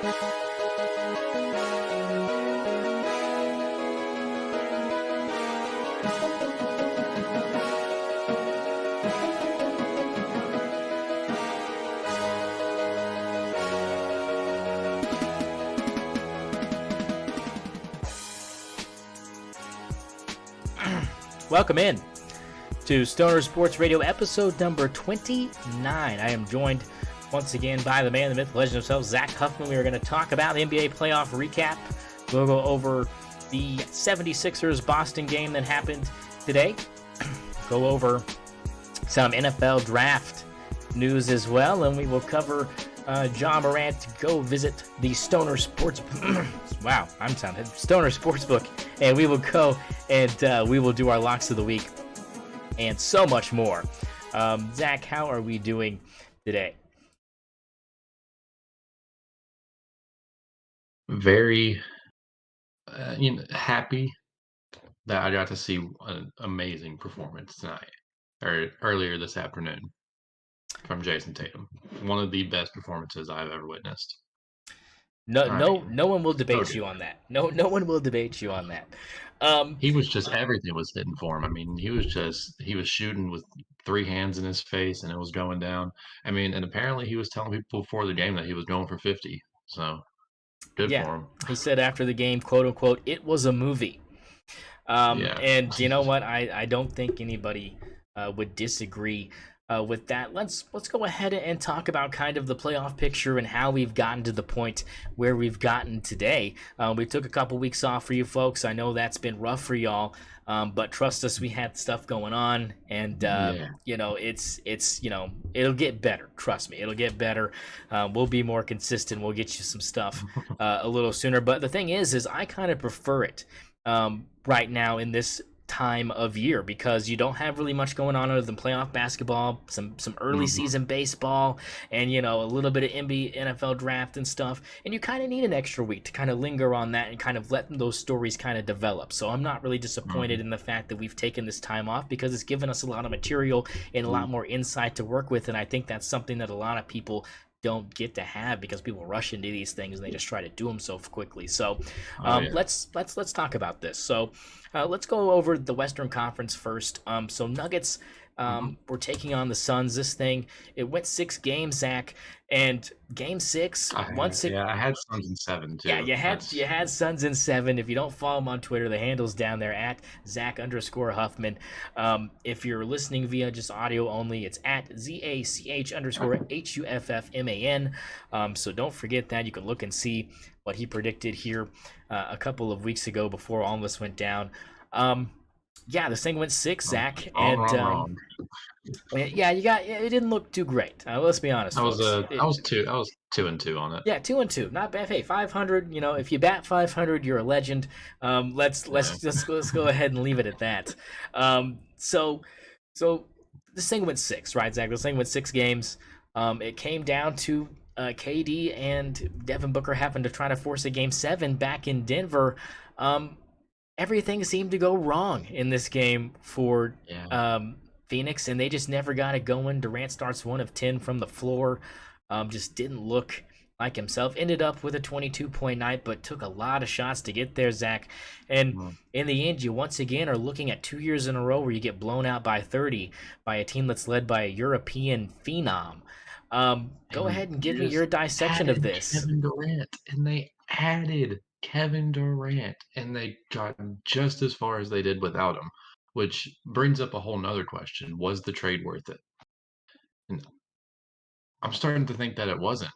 Welcome in to St0ner Sports Radio episode number 29. I am joined once again by the man, the myth, the legend himself, Zach Huffman. We are going to talk about the NBA playoff recap. We'll go over the 76ers Boston game that happened today. Go over some NFL draft news as well, and we will cover Ja Morant to go visit the St0ner Sports. Wow, I'm sounding St0ner Sportsbook, and we will go and we will do our locks of the week and so much more. Zach, how are we doing today? Very happy that I got to see an amazing performance tonight or earlier this afternoon from Jason Tatum. One of the best performances I've ever witnessed. No one will debate you on that. No one will debate you on that. He was just everything was hitting for him. I mean, he was shooting with three hands in his face and it was going down. I mean, and apparently he was telling people before the game that he was going for 50. So good for him. He said after the game, quote unquote, it was a movie. And you know what? I don't think anybody would disagree with that. Let's go ahead and talk about kind of the playoff picture and how we've gotten to the point where we've gotten today. We took a couple weeks off for you folks. I know that's been rough for y'all, but trust us, we had stuff going on, and it's it'll get better. Trust me, it'll get better. We'll be more consistent. We'll get you some stuff a little sooner. But the thing is I kind of prefer it right now in this time of year because you don't have really much going on other than playoff basketball, some early season baseball, and a little bit of NBA, NFL draft and stuff, and you kind of need an extra week to kind of linger on that and kind of let those stories kind of develop. So I'm not really disappointed in the fact that we've taken this time off because it's given us a lot of material and a lot more insight to work with, and I think that's something that a lot of people don't get to have because people rush into these things and they just try to do them so quickly. So let's talk about this. So let's go over the Western Conference first. So Nuggets were taking on the Suns. This thing, it went 6 games, Zach, and game 6 I had Suns in 7 too. Yeah, you had Suns in 7. If you don't follow him on Twitter, the handle's down there at Zach_Huffman. If you're listening via just audio only, it's at ZACH_HUFFMAN. So don't forget that. You can look and see what he predicted here a couple of weeks ago before all this went down. This thing went 6, Zach, wrong. Yeah, it didn't look too great. Let's be honest. I was 2-2 on it. Yeah, 2-2, not bad. Hey, 500. If you bat 500, you're a legend. Let's go ahead and leave it at that. So this thing went 6, right, Zach? This thing went 6 games. It came down to KD and Devin Booker having to try to force a game 7 back in Denver. Everything seemed to go wrong in this game for Phoenix, and they just never got it going. Durant starts 1 of 10 from the floor. Just didn't look like himself. Ended up with a 22-point night, but took a lot of shots to get there, Zach. And in the end, you once again are looking at 2 years in a row where you get blown out by 30 by a team that's led by a European phenom. Go ahead and give me your dissection of this. Kevin Durant, and they added Kevin Durant, and they got just as far as they did without him, which brings up a whole nother question. Was the trade worth it? And I'm starting to think that it wasn't.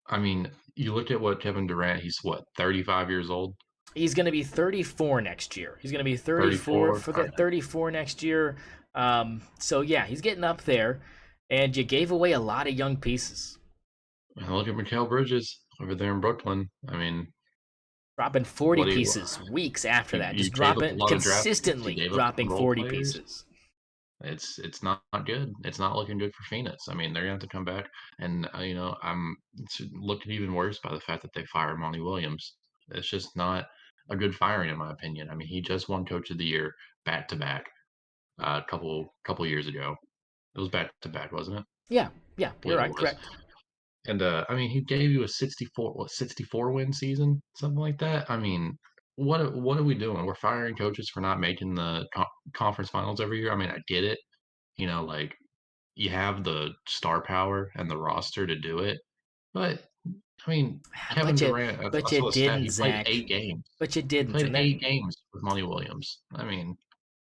I mean, you look at what Kevin Durant, he's 35 years old? He's going to be 34 next year. He's going to be 34 34 next year. So, yeah, he's getting up there, and you gave away a lot of young pieces. And look at Mikal Bridges over there in Brooklyn. I mean, dropping 40 pieces weeks after that. Just consistently dropping 40 pieces. It's not good. It's not looking good for Phoenix. I mean, they're going to have to come back. And, it's looking even worse by the fact that they fired Monty Williams. It's just not a good firing, in my opinion. I mean, he just won Coach of the Year back-to-back a couple years ago. It was back-to-back, wasn't it? Yeah, you're right, correct. And I mean, he gave you a 64 win season, something like that. I mean, what are we doing? We're firing coaches for not making the conference finals every year. I mean, I get it. Like you have the star power and the roster to do it, but I mean, Kevin But you, Durant. I but you saw the stat. didn't, He played Zach. 8 games. But you He didn't, played and that. 8 games with Monty Williams. I mean,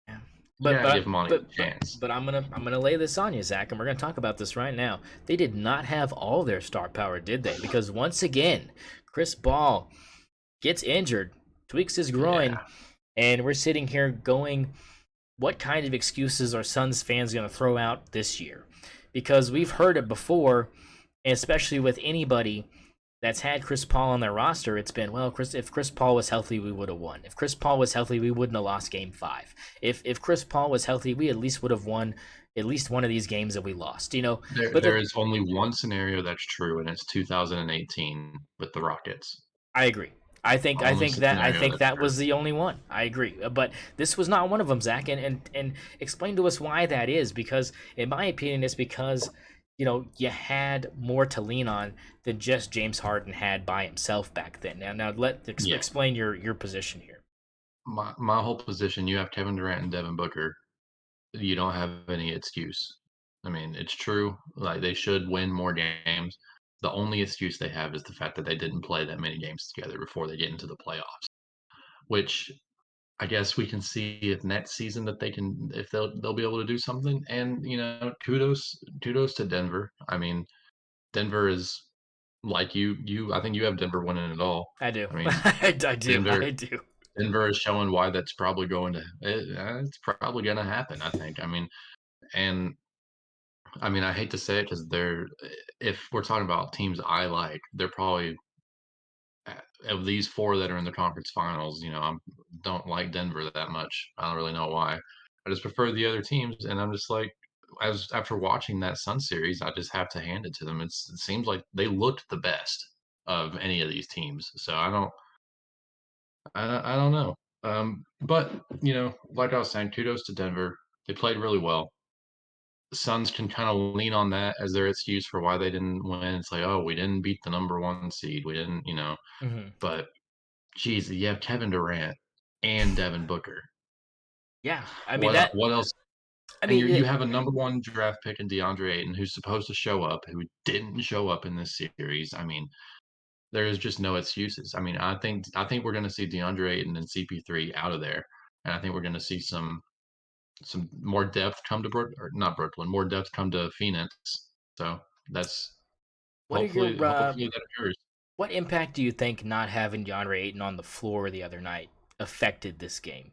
Yeah. you But gotta but give Monty but a but chance. but I'm gonna lay this on you, Zach, and we're gonna talk about this right now. They did not have all their star power, did they? Because once again, Chris Paul gets injured, tweaks his groin, Yeah, and we're sitting here going, what kind of excuses are Suns fans gonna throw out this year? Because we've heard it before, and especially with anybody that's had Chris Paul on their roster, it's been, well, if Chris Paul was healthy, we would have won. If Chris Paul was healthy, we wouldn't have lost Game 5. If Chris Paul was healthy, we at least would have won at least one of these games that we lost. there But there is only one scenario that's true, and it's 2018 with the Rockets. I agree. I think I Only think that I scenario think that's that true. was the only one. I agree, but this was not one of them, Zach. And explain to us why that is. Because in my opinion, it's because you had more to lean on than just James Harden had by himself back then. Now Yeah, explain your position here. my whole position. You have Kevin Durant and Devin Booker. You don't have any excuse. I mean, it's true. Like they should win more games. The only excuse they have is the fact that they didn't play that many games together before they get into the playoffs. Which I guess we can see if next season that if they'll be able to do something. And kudos to Denver. I mean, Denver is like you. I think you have Denver winning it all. I do. I mean, I do. Denver I do. Denver is showing why that's probably it's probably going to happen. I think. And I mean, I hate to say it because if we're talking about teams I like, they're probably of these four that are in the conference finals. I don't like Denver that much. I don't really know why. I just prefer the other teams, and I'm just like, as after watching that Sun series, I just have to hand it to them. It seems like they looked the best of any of these teams. So I don't know. But like I was saying, kudos to Denver. They played really well. Suns can kind of lean on that as their excuse for why they didn't win. It's like, oh, we didn't beat the number one seed. We didn't. Hmm. But geez, you have Kevin Durant and Devin Booker. Yeah. I mean What that. what else? I And mean you have a number one draft pick in DeAndre Ayton who's supposed to show up, who didn't show up in this series. I mean, there is just no excuses. I mean, I think we're going to see DeAndre Ayton and CP3 out of there, and I think we're going to see some more depth come to or not Brooklyn, more depth come to Phoenix. So that's what are your hopefully that occurs. what impact do you think not having DeAndre Ayton on the floor the other night affected this game?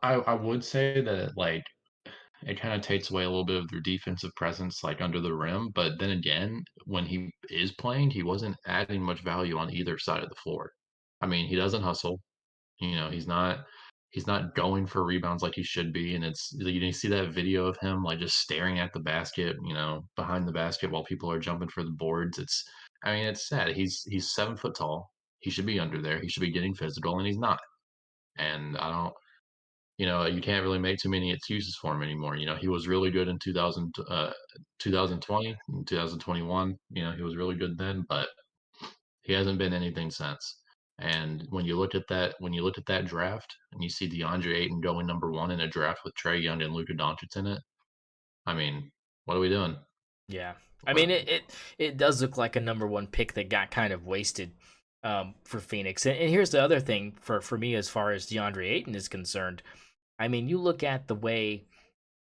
I would say that it kind of takes away a little bit of their defensive presence like under the rim, but then again, when he is playing, he wasn't adding much value on either side of the floor. I mean, he doesn't hustle. He's not going for rebounds like he should be, and you see that video of him like just staring at the basket, behind the basket while people are jumping for the boards. I mean, it's sad. He's 7 foot tall. He should be under there. He should be getting physical, and he's not. And I don't, you can't really make too many excuses for him anymore. He was really good in 2020 and 2021. He was really good then, but he hasn't been anything since. And when you look at that draft and you see DeAndre Ayton going number one in a draft with Trey Young and Luka Doncic in it, I mean, what are we doing? Yeah, I What, mean it does look like a number one pick that got kind of wasted for Phoenix. And here's the other thing for me as far as DeAndre Ayton is concerned. I mean, you look at the way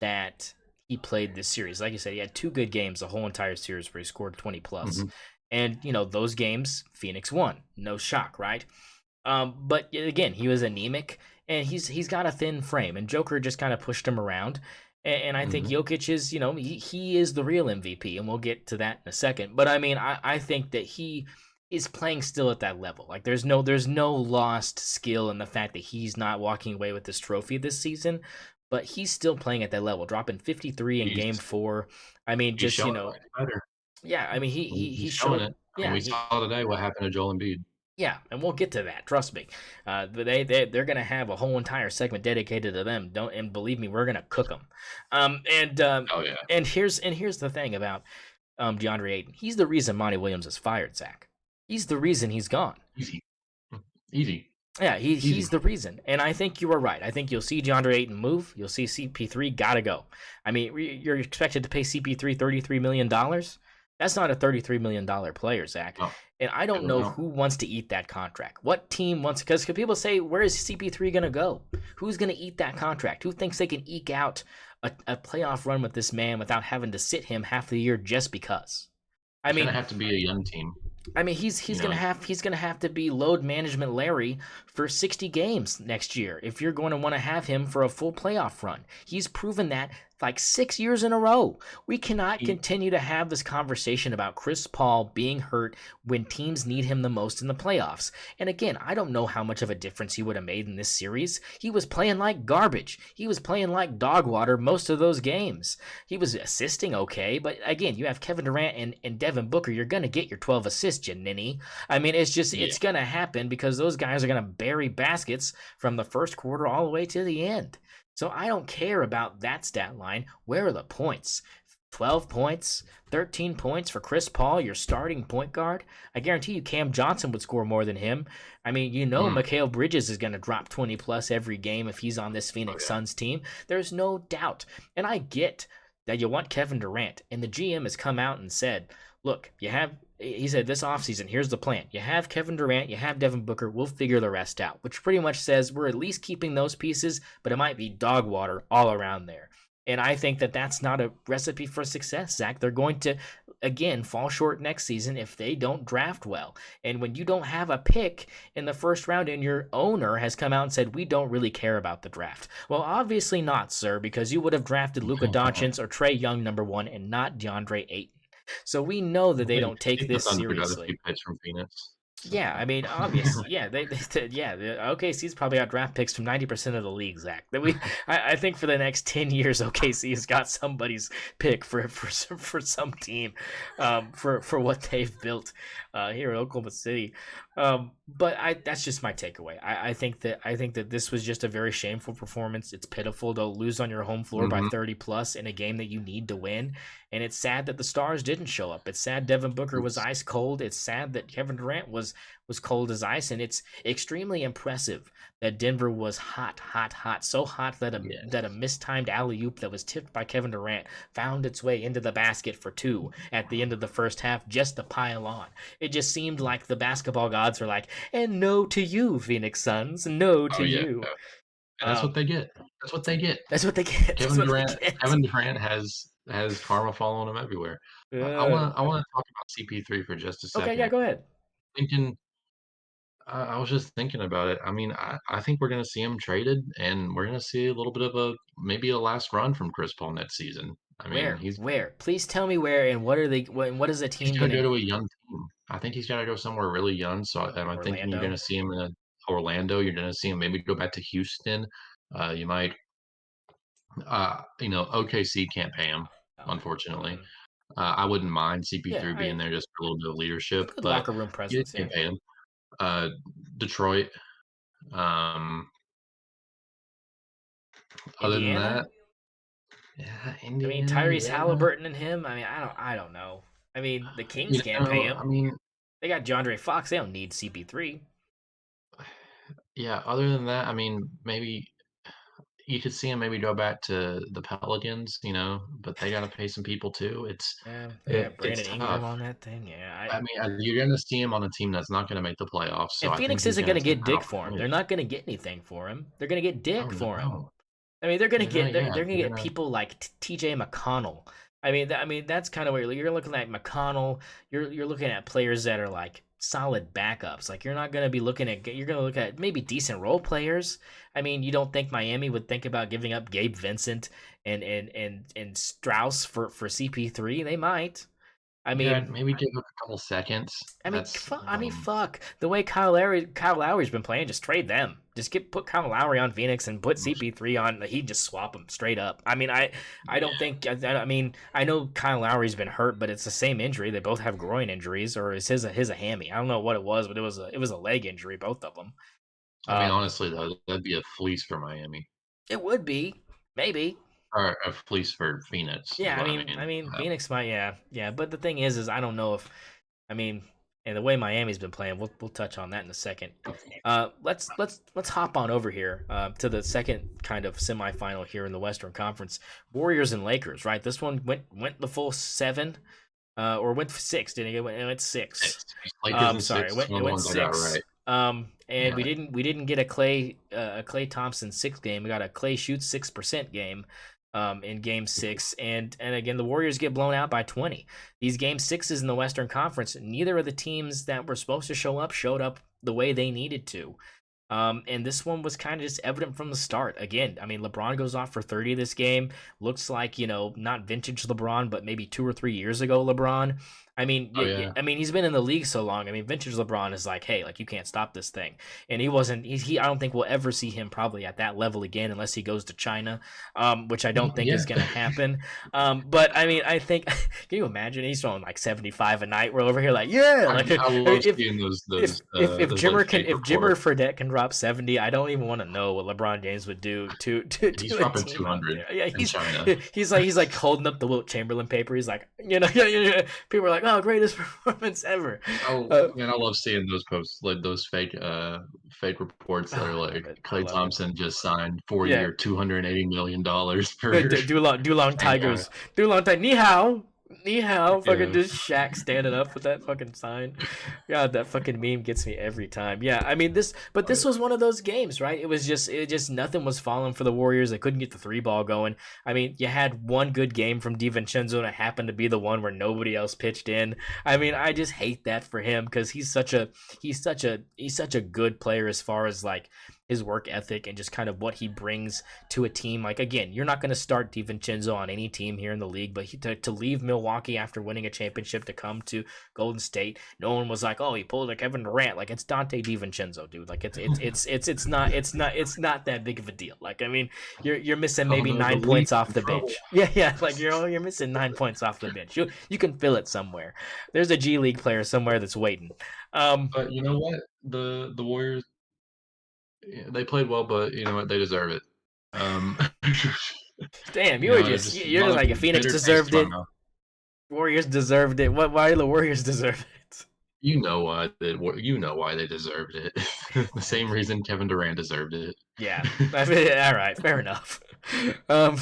that he played this series. Like you said, he had two good games the whole entire series where he scored 20 plus. mhm, And those games Phoenix won. No shock, right? But again, he was anemic, and he's got a thin frame, and Joker just kind of pushed him around. And I think mhm. Jokic is, he is the real MVP, and we'll get to that in a second. But I mean, I think that he is playing still at that level. Like there's no lost skill in the fact that he's not walking away with this trophy this season, but he's still playing at that level, dropping 53 in He's game 4. I mean, he's just, showing much better. yeah, I mean he He's he showing showed it. I mean, yeah, we he saw today what happened to Joel Embiid. Yeah, and we'll get to that. Trust me. They're gonna have a whole entire segment dedicated to them. Don't and believe me, we're gonna cook them. Um, and um, Oh yeah, and here's the thing about DeAndre Ayton. He's the reason Monty Williams is fired. Zach. He's the reason he's gone. easy, easy, Yeah, easy. he's the reason, and I think you were right. I think you'll see DeAndre Ayton move. You'll see CP3 gotta go. I mean, you're expected to pay CP3 $33 million. That's not a $33 million player, Zach. No, And I don't definitely know not. who wants to eat that contract. What team wants? Because people say, where is CP3 gonna go? Who's gonna eat that contract? Who thinks they can eke out a playoff run with this man without having to sit him half the year just because? I It's gonna mean, have to be a young team. he's You gonna know, have to be load management Larry for 60 games next year if you're going to want to have him for a full playoff run. He's proven that like 6 years in a row. We cannot he continue to have this conversation about Chris Paul being hurt when teams need him the most in the playoffs. And again, I don't know how much of a difference he would have made in this series. He was playing like garbage. He was playing like dog water most of those games. He was assisting okay, but again, you have Kevin Durant and Devin Booker. You're going to get your 12 assists, you ninny. I mean, yeah, it's going to happen because those guys are going to bury baskets from the first quarter all the way to the end. So I don't care about that stat line. Where are the points? 12 points, 13 points for Chris Paul, your starting point guard. I guarantee you Cam Johnson would score more than him. I mean, mm, Mikal Bridges is going to drop 20 plus every game if he's on this oh Phoenix yeah, Suns team. There's no doubt. And I get that you want Kevin Durant. And the GM has come out and said, look, he said this offseason, here's the plan. You have Kevin Durant, you have Devin Booker, we'll figure the rest out, which pretty much says we're at least keeping those pieces, but it might be dog water all around there. And I think that that's not a recipe for success, Zach. They're going to, again, fall short next season if they don't draft well. And when you don't have a pick in the first round and your owner has come out and said, we don't really care about the draft. Well, obviously not, sir, because you would have drafted Luka Doncic or Trae Young number 1 and not DeAndre Ayton. So we know that they hey, don't take see the this Thunder got a seriously. few picks from Phoenix. So Yeah, I mean, obvious. Yeah, yeah. OKC's probably got draft picks from 90% of the league, Zach. I think for the next 10 years, OKC has got somebody's pick for some team, for what they've built, here in Oklahoma City. But that's just my takeaway. I think that this was just a very shameful performance. It's pitiful to lose on your home floor by hmm 30 plus in a game that you need to win. And it's sad that the stars didn't show up. It's sad Devin Booker was it's ice cold. It's sad that Kevin Durant was cold as ice. And it's extremely impressive that Denver was hot, hot, hot. So hot that a yes, mistimed alley-oop that was tipped by Kevin Durant found its way into the basket for 2 at the end of the first half just to pile on. It just seemed like the basketball gods were like, and no to you, Phoenix Suns. No oh to yeah, you. and that's what Um, they get. That's what they get. that's what they get. That's Kevin what they Durant get. Kevin Durant has karma following him everywhere. Uh, I wanna talk about CP3 for just a okay, yeah, second. go ahead. Thinking I was just thinking about it. I mean, I think we're gonna see him traded, and we're gonna see a little bit of a maybe a last run from Chris Paul next season. I mean, Where? Where? Please tell me where and what are they what is the he's team gotta go gonna to a young team. I think he's gotta go somewhere really young, so I'm thinking you're Orlando? gonna see him in Orlando, you're gonna see him maybe go back to Houston. You might, OKC can't pay him, Oh. unfortunately. Mm. I wouldn't mind Yeah, CP3 being I there just for a little bit of leadership, good but locker room you presence, can't yeah. pay him. Uh, Detroit, um, other than Indiana? that, yeah, I mean Indiana, Tyrese yeah. Halliburton and him. I mean, I don't know. I mean, the Kings can't pay I him. mean, They got DeAndre Fox. They don't need CP3. yeah, other than that, I mean, maybe you could see him maybe go back to the Pelicans, but they gotta pay some people too. Yeah, they got It's Brandon Ingram tough. on that thing. Yeah, I mean, you're gonna see him on a team that's not gonna make the playoffs, so and I think Phoenix he's isn't gonna going to take get that Dick for him. They're opportunity. not going to get anything for him. They're going to get Oh, Dick for him. no. I mean, they're going to They're not get yet. they're going to They're get gonna people like T.J. McConnell. I mean that's kind of where you're looking at McConnell. You're looking at players that are like solid backups. Like you're going to look at maybe decent role players. I mean, you don't think Miami would think about giving up Gabe Vincent and Strauss for CP3? They might. I Yeah, mean, maybe give up a couple seconds. That's fuck the way Kyle Lowry's been playing. Just trade them. Just put Kyle Lowry on Phoenix and put CP3 on. He'd just swap them straight up. I mean, I don't think. I mean, I know Kyle Lowry's been hurt, but it's the same injury. They both have groin injuries, or is his a hammy? I don't know what it was, but it was a leg injury, both of them. I mean, Um, honestly, though, that'd be a fleece for Miami it would be maybe. or a fleece for Phoenix is Yeah, what I mean. Phoenix might, yeah. But the thing is I don't know if, I mean, and the way Miami's been playing, we'll touch on that in a second. Let's hop on over here to the second kind of semifinal here in the Western Conference, Warriors and Lakers. Right, this one went the full 7, or went 6. Didn't it went 6? Six. Lakers and Sorry, six is one it of the went ones I got 6. right. And Yeah. we didn't get a Clay Thompson 6 game. We got a Clay shoots 6% game. In Game 6, and again the Warriors get blown out by 20. These Game 6s in the Western Conference, neither of the teams that were supposed to show up showed up the way they needed to. And this one was kind of just evident from the start. Again, I mean, LeBron goes off for 30 this game. Looks like, not vintage LeBron, but maybe 2 or 3 years ago LeBron. I mean, Oh yeah. he's been in the league so long. I mean, vintage LeBron is like, hey, like you can't stop this thing. And he wasn't. I don't think we'll ever see him probably at that level again unless he goes to China, which I don't think Yeah. is going to happen. But I mean, I think. Can you imagine? He's throwing like 75 a night. We're over here like, yeah, like I love if seeing those if those Jimmer like can fake if Jimmer reports. Fredette can drop 70, I don't even want to know what LeBron James would do He's to a dropping team out 200 there. Yeah, in China. he's like holding up the Wilt Chamberlain paper. He's like, people are like, oh, greatest performance ever. Oh Uh, man, I love seeing those posts, like those fake reports that are I love like it. I Klay love it. Thompson just signed Yeah, 4-year, $280 million for Do long Shanghai. tigers. Do long time. Ni hao. Ni hao. Fucking Yeah. just Shaq standing up with that fucking sign. God, that fucking meme gets me every time. Yeah, I mean but Oh this yeah. was one of those games, right? It just nothing was falling for the Warriors. They couldn't get the 3 ball going. I mean, you had one good game from DiVincenzo, and it happened to be the one where nobody else pitched in. I mean, I just hate that for him because he's such a good player as far as like his work ethic and just kind of what he brings to a team. Like, again, you're not going to start DiVincenzo on any team here in the league, but to leave Milwaukee after winning a championship to come to Golden State, no one was like, oh, he pulled a Kevin Durant. Like, it's Dante DiVincenzo, dude. Like, it's not that big of a deal. Like, I mean, you're missing Oh maybe no, the 9 points league's off in the trouble. bench. Yeah. Like you're missing 9 points off the bench. You can fill it somewhere. There's a G League player somewhere that's waiting. Um, But you know what? The Warriors, they played well, but you know what? They deserve it. Um, Damn, just a you're lot just of like Phoenix bitter taste deserved in my it. mouth. Warriors deserved it. Why do the Warriors deserve it? You know why you know why they deserved it. The same reason Kevin Durant deserved it. Yeah. I mean, all right, fair enough. Um,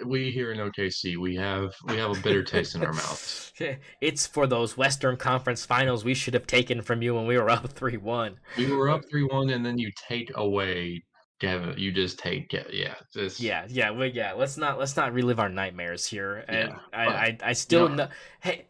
We here in OKC, we have a bitter taste in our mouths. it's for those Western Conference Finals we should have taken from you when we were up 3-1. We were up 3-1, and then you take away Kevin. You just take it. Yeah, this. Yeah. Let's not relive our nightmares here. Yeah, And but I you still know, know. Hey,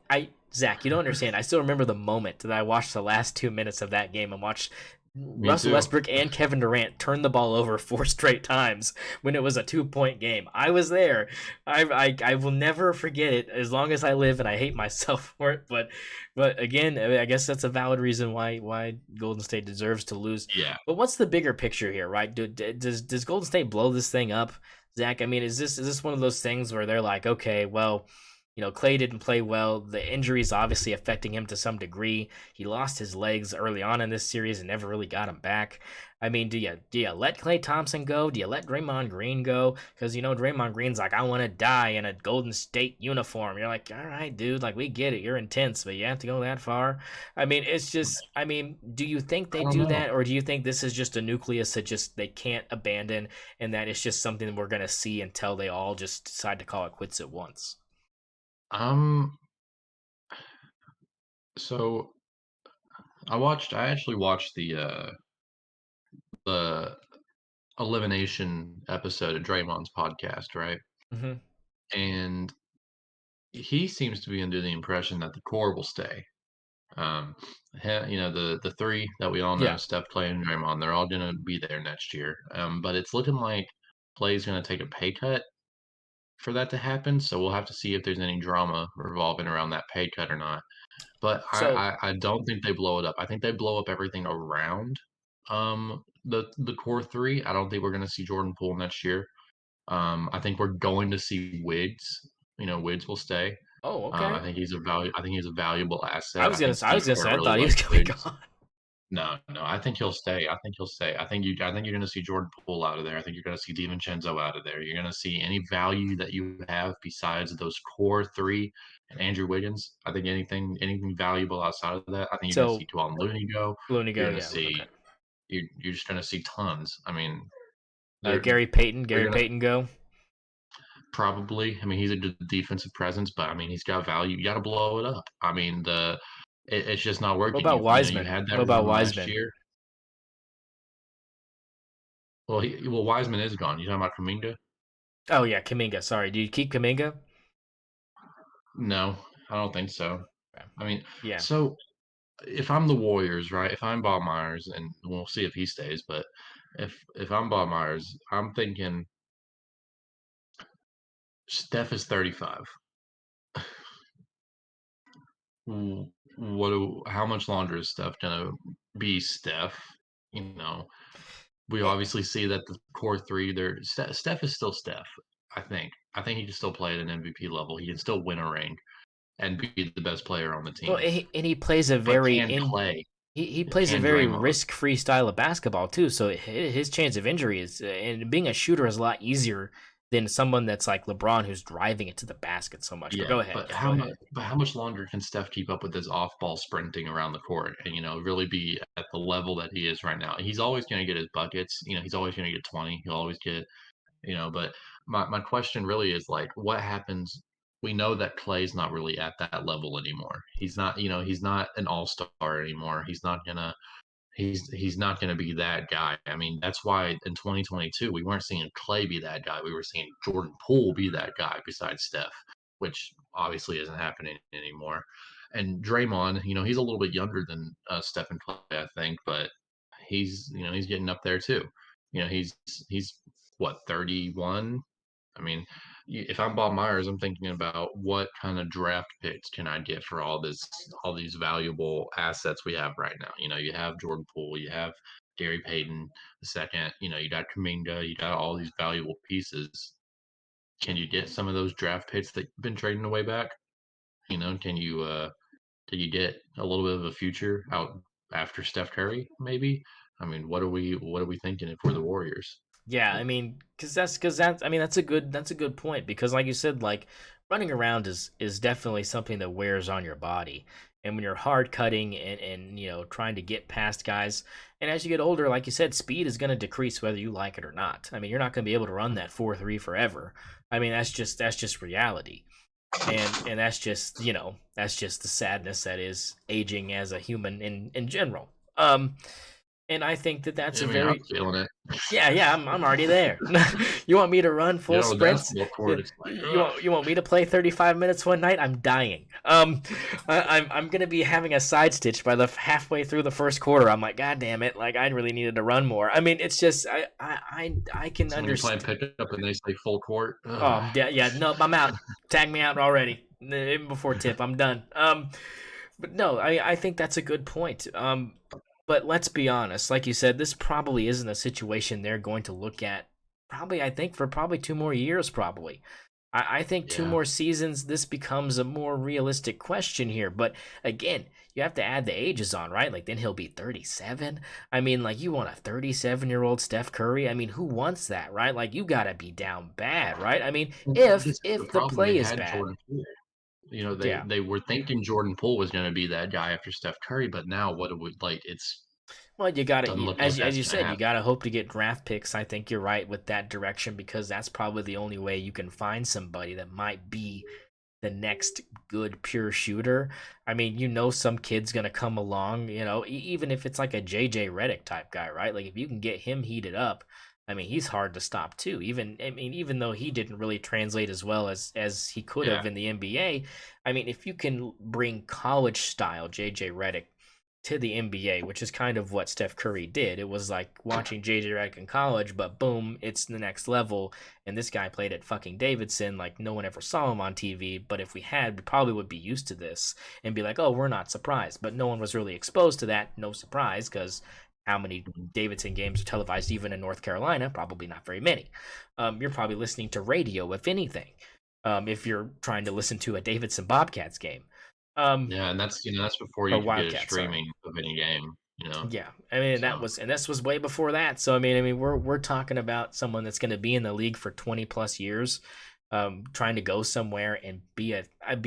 Zach, you don't understand. I still remember the moment that I watched the last 2 minutes of that game and watched me Russell too. Westbrook and Kevin Durant turn the ball over 4 straight times when it was a 2 point game. I was there. I will never forget it as long as I live, and I hate myself for it. But again, I guess that's a valid reason why Golden State deserves to lose. Yeah, But what's the bigger picture here, right? Does Golden State blow this thing up, Zach? I mean, is this one of those things where they're like, okay, well, Clay didn't play well. The injuries obviously affecting him to some degree. He lost his legs early on in this series and never really got him back. I mean, do you let Clay Thompson go? Do you let Draymond Green go? Because Draymond Green's like, I want to die in a Golden State uniform. You're like, all right, dude, like we get it. You're intense, but you have to go that far. I mean, it's just, I mean, do you think I they don't do know. that, or do you think this is just a nucleus that just they can't abandon, and that it's just something we're gonna see until they all just decide to call it quits at once? Um, so I actually watched the elimination episode of Draymond's podcast, right? Hmm. And he seems to be under the impression that the core will stay. The three that we all know, Yeah. Steph, Clay, and Draymond, they're all gonna be there next year. But it's looking like Clay's gonna take a pay cut, for that to happen. So we'll have to see if there's any drama revolving around that pay cut or not. But So, I don't think they blow it up. I think they blow up everything around the core three. I don't think we're gonna see Jordan Poole next year. I think we're going to see Wiggs. You know, Wiggs will stay. oh, okay. I think he's a valuable I asset. was I gonna, think I Steve was gonna say, Kerr I really thought he likes was gonna be Wiggs. gone. No, no, I think he'll stay. I think he'll stay. I think you're going to see Jordan Poole out of there. I think you're going to see DiVincenzo out of there. You're going to see any value that you have besides those core three and Andrew Wiggins. I think anything valuable outside of that. I think you're going to see So, Dwayne Looney go. Looney You're go, going to yeah, see okay. you're just going to see tons. I mean, they're Gary they're going to Payton go. probably. I mean, he's a good defensive presence, but I mean, he's got value. You got to blow it up. I mean, it's just not What working. about You Wiseman? had What that about run last Wiseman? year. Well, Wiseman is gone. You talking about Kaminga? Oh yeah, Kaminga. Sorry, do you keep Kaminga? No, I don't think so. Okay. I mean, Yeah. so if I'm the Warriors, right? If I'm Bob Myers, and we'll see if he stays, but if I'm Bob Myers, I'm thinking Steph is 35. How much longer is Steph gonna be Steph? You know, we Eh, obviously see that the core three there. Steph is still Steph. I think he can still play at an MVP level. He can still win a ring and be the best player on the well, team. and he plays a But very can Clay? he plays a Can very Draymond? risk-free style of basketball too. So his chance of injury is and being a shooter is a lot easier than someone that's like LeBron who's driving it to the basket so much. But Yeah, go ahead. Yeah, go ahead. but how much longer can Steph keep up with his off-ball sprinting around the court and really be at the level that he is right now? He's always going to get his buckets. He's always going to get 20. He'll always get But my question really is like, what happens? We know that Clay's not really at that level anymore. He's not. He's not an all-star anymore. He's not going to be that guy. I mean, that's why in 2022 we weren't seeing Clay be that guy. We were seeing Jordan Poole be that guy besides Steph, which obviously isn't happening anymore. And Draymond, he's a little bit younger than Steph and Clay, I think, but he's getting up there too. He's what 31. I mean, if I'm Bob Myers, I'm thinking about what kind of draft picks can I get for all these valuable assets we have right now. You have Jordan Poole, you have Gary Payton the second. You got Kaminga, you got all these valuable pieces. Can you get some of those draft picks that you've been trading away back? Can you get a little bit of a future out after Steph Curry? Maybe. I mean, what are we thinking if we're the Warriors? Yeah, I mean, because I mean that's a good point because like you said, like running around is definitely something that wears on your body, and when you're hard cutting and trying to get past guys, and as you get older, like you said, speed is going to decrease whether you like it or not. I mean, you're not going to be able to run that 4-3 forever. I mean, that's just reality, and that's just the sadness that is aging as a human in general. And I think that that's I a mean, I'm very feeling it. yeah, I'm already there. You want me to run Get full on the sprints? basketball Yeah, court, it's like, you ugh. want you want me to play 35 minutes one night? I'm dying. I'm gonna be having a side stitch by the halfway through the first quarter. I'm like, God damn it! Like I really needed to run more. I mean, it's just I can When you're playing understand. pickup and they say full court, Oh, ugh. I'm dead. Yeah, no, I'm out. Tag me out already. Even before tip, I'm done. But no, I think that's a good point. But let's be honest. Like you said, this probably isn't a situation they're going to look at. Probably, I think for probably 2 more years. Probably, I think two Yeah. more seasons. This becomes a more realistic question here. But again, you have to add the ages on, right? Like then he'll be 37. I mean, like you want a 37-year-old Steph Curry? I mean, who wants that, right? Like you got to be down bad, right? I mean, Well, if this is the if the problem. They play is had bad, Jordan Poole. yeah. They were thinking Jordan Poole was going to be that guy after Steph Curry, but now what do we like? It's Well, you got doesn't to, look like as that's you going to said, you happen. got to hope to get draft picks. I think you're right with that direction because that's probably the only way you can find somebody that might be the next good pure shooter. I mean, some kid's gonna come along. Even if it's like a JJ Redick type guy, right? Like if you can get him heated up, I mean, he's hard to stop too. Even though he didn't really translate as well as he could have Yeah. in the NBA, I mean, if you can bring college style JJ Redick to the NBA, which is kind of what Steph Curry did. It was like watching JJ Redick in college, but boom, it's the next level. And this guy played at fucking Davidson, like no one ever saw him on TV. But if we had, we probably would be used to this and be like, oh, we're not surprised. But no one was really exposed to that. No surprise, because how many Davidson games are televised even in North Carolina? Probably not very many. You're probably listening to radio, if anything, if you're trying to listen to a Davidson Bobcats game. Yeah, and that's before Or you could get a Wildcats, sorry. streaming of any game. Yeah, I mean So this was way before that. So I mean we're talking about someone that's going to be in the league for 20 plus years, trying to go somewhere and be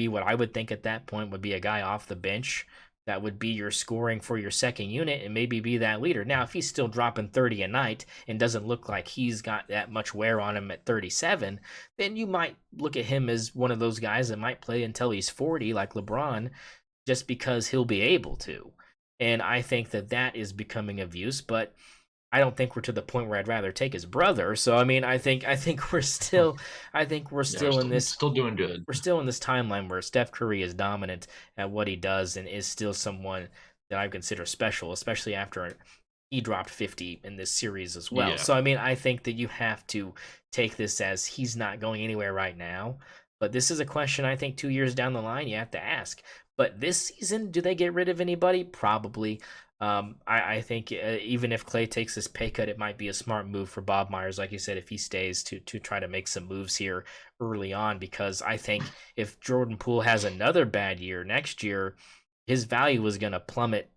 what I would think at that point would be a guy off the bench that would be your scoring for your second unit and maybe be that leader. Now, if he's still dropping 30 a night and doesn't look like he's got that much wear on him at 37, then you might look at him as one of those guys that might play until he's 40 like LeBron, just because he'll be able to. And I think that is becoming of use, but I don't think we're to the point where I'd rather take his brother. So I mean, I think we're still I think we're yeah, we're still in this still doing good. we're still in this timeline where Steph Curry is dominant at what he does and is still someone that I consider special, especially after he dropped 50 in this series as well. Yeah, So I mean, I think that you have to take this as he's not going anywhere right now. But this is a question I think 2 years down the line you have to ask. But this season, do they get rid of anybody? Probably. I think even if Clay takes this pay cut, it might be a smart move for Bob Myers, like you said, if he stays to try to make some moves here early on. Because I think if Jordan Poole has another bad year next year, his value is going to plummet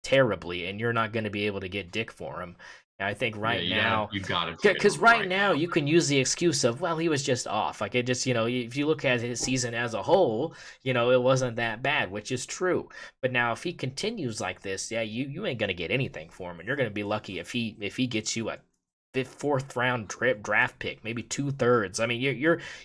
terribly, and you're not going to be able to get Dick for him. And I think yeah, right now, you got to trade because him right right now now. you can use the excuse of, well, he was just off. Like it just, if you look at his season as a whole, it wasn't that bad, which is true. But now if he continues like this, yeah, you ain't gonna get anything for him, and you're gonna be lucky if he gets you a fifth, fourth round draft pick, maybe 2/3. I mean,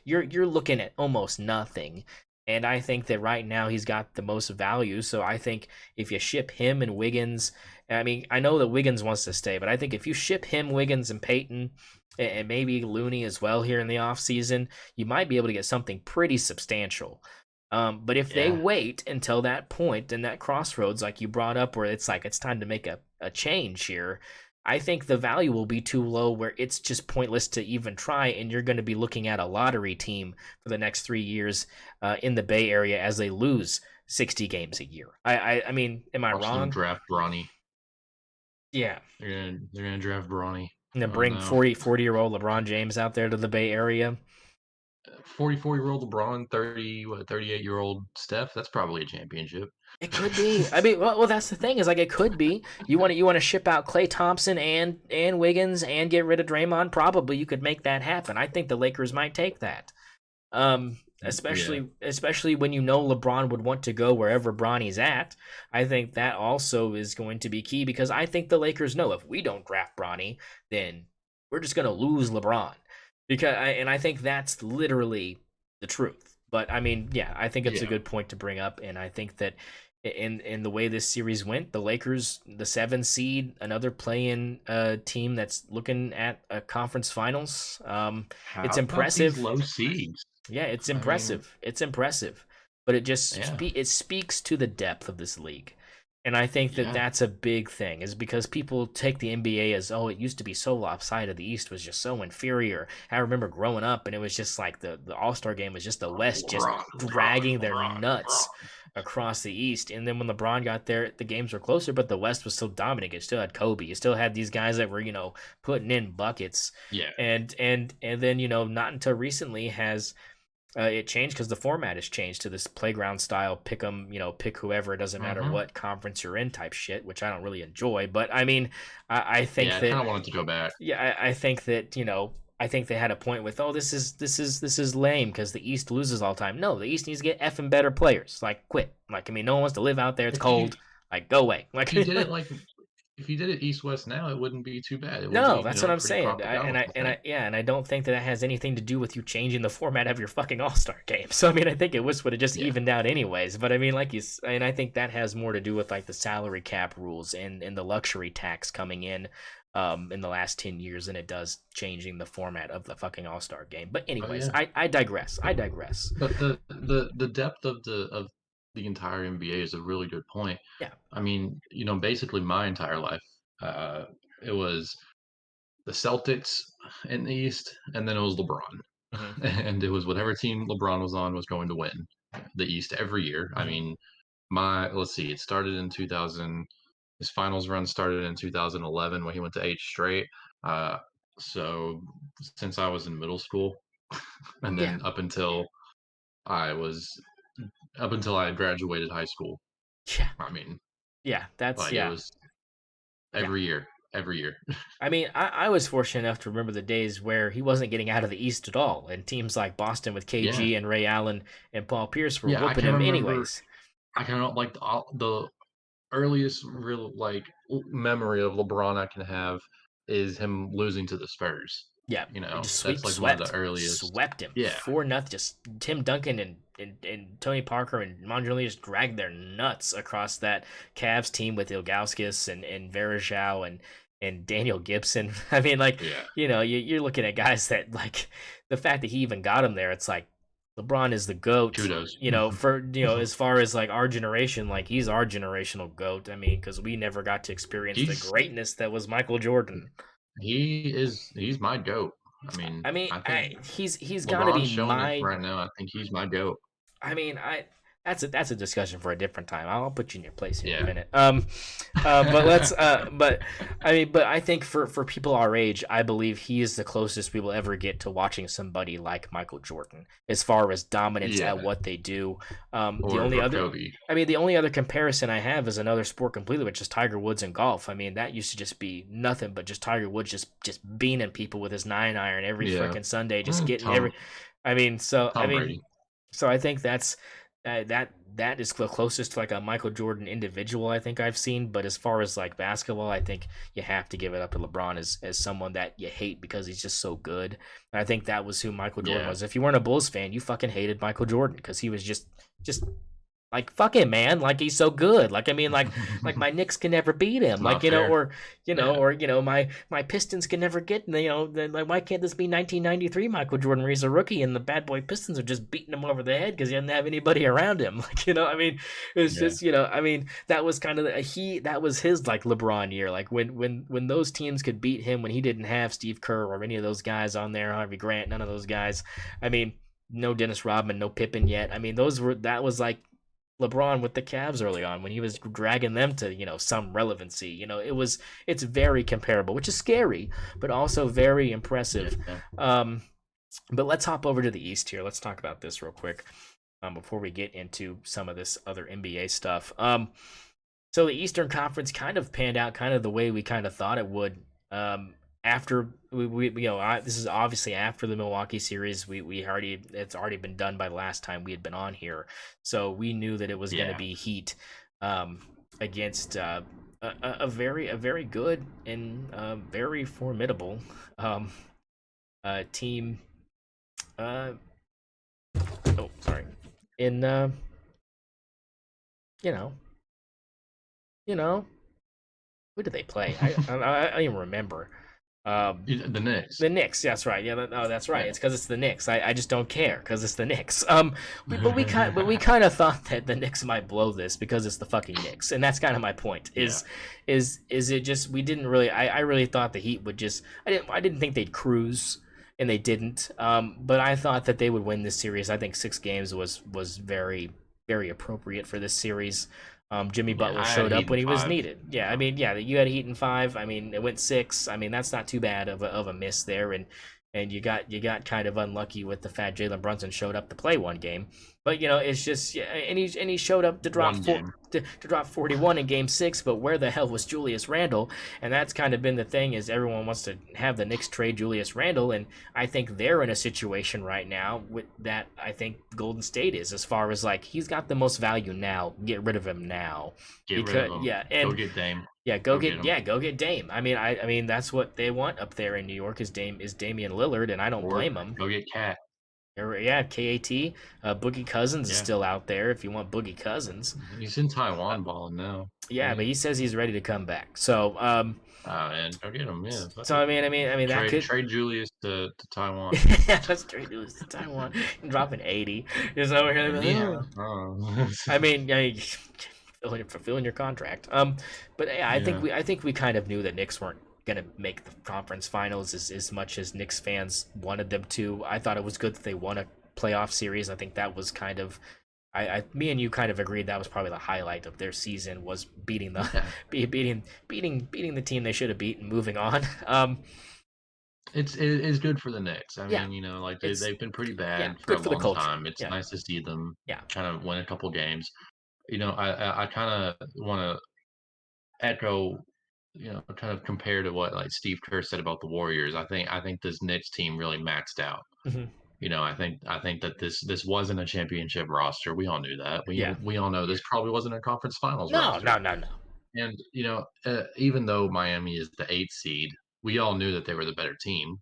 you're looking at almost nothing. And I think that right now he's got the most value. So I think if you ship him and Wiggins, I mean, I know that Wiggins wants to stay, but I think if you ship him, Wiggins, and Peyton, and maybe Looney as well here in the offseason, you might be able to get something pretty substantial. But if they Yeah, wait until that point and that crossroads, like you brought up, where it's like it's time to make a change here, I think the value will be too low where it's just pointless to even try, and you're going to be looking at a lottery team for the next 3 years in the Bay Area as they lose 60 games a year. I mean, am I watch them wrong? draft Bronny. Yeah. They're gonna draft Bronny. And then Oh bring no, 40-year-old LeBron James out there to the Bay Area. 44-year-old LeBron, 38-year-old Steph. That's probably a championship. It could be. I mean, well, that's the thing is like it could be. You want to ship out Klay Thompson and Wiggins and get rid of Draymond. Probably you could make that happen. I think the Lakers might take that. Yeah, Especially when LeBron would want to go wherever Bronny's at. I think that also is going to be key because I think the Lakers know if we don't draft Bronny, then we're just going to lose LeBron. I think that's literally the truth. But I mean, yeah, I think it's a yeah, good point to bring up, and I think that in the way this series went, the Lakers, the 7 seed, another play-in team that's looking at a conference finals. It's how about these impressive. low seeds? Yeah, it's I mean, impressive. It's impressive, but it just yeah, it speaks to the depth of this league, and I think that yeah, that's a big thing. Is because people take the NBA as, oh, it used to be so lopsided. The East was just so inferior. I remember growing up, and it was just like the All Star game was just the West just LeBron, LeBron, dragging their LeBron, nuts across the East. And then when LeBron got there, the games were closer, but the West was still dominant. You still had Kobe. You still had these guys that were putting in buckets, Yeah, and then not until recently has it changed because the format has changed to this playground style pick 'em, pick whoever, it doesn't matter hmm what conference you're in type shit, which I don't really enjoy. But I mean, I yeah. think I that kind of wanted to go back. yeah, I think that I think they had a point with, oh, this is lame because the East loses all the time. No, the East needs to get effing better players. Like quit. Like I mean, no one wants to live out there. It's If you cold. Like go away. Like if you did it like if you did it East West now, it wouldn't be too bad. It would no, be that's what a I'm pretty saying. proper I, and balance, I I and think. I yeah, and I don't think that has anything to do with you changing the format of your fucking All-Star game. So I mean, I think it would have just Yeah, evened out anyways. But I mean, and I think that has more to do with like the salary cap rules and the luxury tax coming in the last 10 years than it does changing the format of the fucking All-Star game. But oh anyways, yeah. I digress. I digress. But the depth of the entire NBA is a really good point. Yeah. I mean, basically my entire life, uh, it was the Celtics in the East, and then it was LeBron. Hmm. And it was whatever team LeBron was on was going to win the East every year. I Hmm. mean, let's see, it started in 2000. His finals run started in 2011 when he went to 8 straight. Uh, so since I was in middle school, and Yeah. then I was up until I graduated high school. Yeah. I mean, Yeah. That's like it yeah. was Yeah. every year. I mean, I was fortunate enough to remember the days where he wasn't getting out of the East at all, and teams like Boston with Yeah, KG and Ray Allen and Paul Pierce were yeah. I whooping can him remember. anyways. I can like the earliest real like memory of LeBron I can have is him losing to the Spurs. Yeah, it just That's like one of the earliest. swept him Yeah, 4-0. Just Tim Duncan and Tony Parker and Monjoli just dragged their nuts across that Cavs team with Ilgauskas and Verajao and Daniel Gibson. I mean, like yeah. you're looking at guys that like the fact that he even got him there. It's like LeBron is the goat. Kudos. For as far as like our generation, like he's our generational goat. I mean, because we never got to experience the he's greatness that was Michael Jordan. he's my goat. I mean, I mean, I think he's got to be LeBron's showing it my. right now. I think he's my goat. I mean, that's a discussion for a different time. I'll put you in your place here in a Yeah. minute. But let's but I think for people our age, I believe he is the closest we will ever get to watching somebody like Michael Jordan as far as dominance at Yeah. what they do. Or Kobe. The only other comparison I have is another sport completely, which is Tiger Woods and golf. I mean, that used to just be nothing but just Tiger Woods just beaning people with his 9-iron every Yeah. freaking Sunday, just getting Tom every. I mean, Tom Brady. so I think that's that is the closest to like a Michael Jordan individual I think I've seen. But as far as like basketball, I think you have to give it up to LeBron as someone that you hate because he's just so good. And I think that was who Michael Jordan Yeah. was. If you weren't a Bulls fan, you fucking hated Michael Jordan because he was just like fuck him, man. Like he's so good. Like I mean, like my Knicks can never beat him. It's Like not fair. Yeah. my Pistons can never get. Like why can't this be 1993 Michael Jordan where he's a rookie and the bad boy Pistons are just beating him over the head because he doesn't have anybody around him. Like I mean, it's Yeah. just I mean that was kind of that was his like LeBron year. Like when those teams could beat him when he didn't have Steve Kerr or any of those guys on there, Harvey Grant, none of those guys. I mean. No Dennis Rodman, no Pippen yet. I mean, that was like LeBron with the Cavs early on when he was dragging them to some relevancy. It's very comparable, which is scary, but also very impressive. Yeah. But let's hop over to the East here. Let's talk about this real quick before we get into some of this other NBA stuff. So the Eastern Conference kind of panned out kind of the way we kind of thought it would. After this is obviously after the Milwaukee series. It's already been done by the last time we had been on here, so we knew that it was going to be Heat against a very good and very formidable team. Oh, sorry. In you know, you know, who did they play? I don't even remember. The Knicks. The Knicks, that's right. Yeah, that's right. Yeah. It's because it's the Knicks. I just don't care because it's the Knicks. But we kind of thought that the Knicks might blow this because it's the fucking Knicks, and that's kind of my point. Is it just we didn't really? I really thought the Heat would just. I didn't think they'd cruise, and they didn't. But I thought that they would win this series. I think 6 games was very appropriate for this series. Jimmy Butler showed up when he was needed. Yeah, I mean, yeah, you had Heat in 5. I mean, it went 6. I mean, that's not too bad of a miss there, and you got kind of unlucky with the fact Jalen Brunson showed up to play one game. But it's just and he showed up to drop to drop 41 in Game 6. But where the hell was Julius Randle? And that's kind of been the thing is everyone wants to have the Knicks trade Julius Randle, and I think they're in a situation right now with that. I think Golden State is as far as like he's got the most value now. Get rid of him now. Get rid of him. Yeah, and go get Dame. Yeah, go get Dame. I mean that's what they want up there in New York is Damian Lillard, and I don't blame them. Go get Cat. Yeah, KAT. Boogie Cousins is Yeah, still out there if you want Boogie Cousins. he's in Uh, Taiwan balling now. yeah, but Yeah. he says he's ready to come back. So, And go get him. Yeah, fuck so it. I mean that Trade could. trade Julius to Taiwan. Yeah, let's trade Julius to Taiwan. Dropping 80. Just over here. Like, oh. Yeah. Oh. I mean, yeah, fulfilling your contract. But yeah, Yeah. I think we kind of knew that Knicks weren't gonna make the conference finals as much as Knicks fans wanted them to. I thought it was good that they won a playoff series. I think that was kind of me and you kind of agreed that was probably the highlight of their season was beating the Yeah. beating the team they should have beaten, moving on. It's good for the Knicks. I Yeah, mean, like it's they've been pretty yeah, bad for a good for the long culture. time. It's Yeah, nice to see them yeah. kind of win a couple games. I kind of want to echo, kind of compare to what like Steve Kerr said about the Warriors. I think this Knicks team really maxed out. Hmm. I think that this wasn't a championship roster. We all knew that. We Yeah. we all know this probably wasn't a conference finals No, roster. no, no, no. And even though Miami is the eighth seed, we all knew that they were the better team,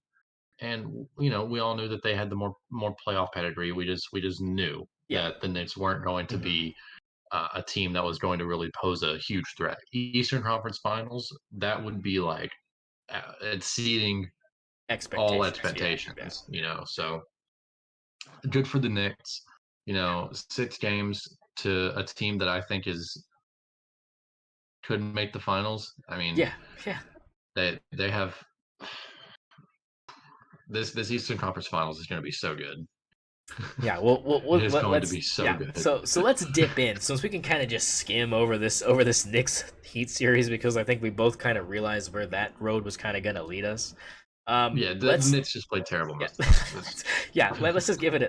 and we all knew that they had the more playoff pedigree. We just knew Yeah. that the Knicks weren't going to Hmm. be a team that was going to really pose a huge threat. Eastern Conference Finals, that would be like exceeding all Expectations. Yeah, yeah. expectations. So good for the Knicks. 6 games to a team that I think is couldn't make the finals. I mean, Yeah, yeah, they have this Eastern Conference Finals is going to be so good. yeah. It is going to Let's be so yeah. good. So let's dip in since we can kind of just skim over this Knicks Heat series because I think we both kind of realized where that road was kind of gonna lead us. Yeah, the Let's Knicks just played terrible yeah, most of the time. yeah. Let's just give it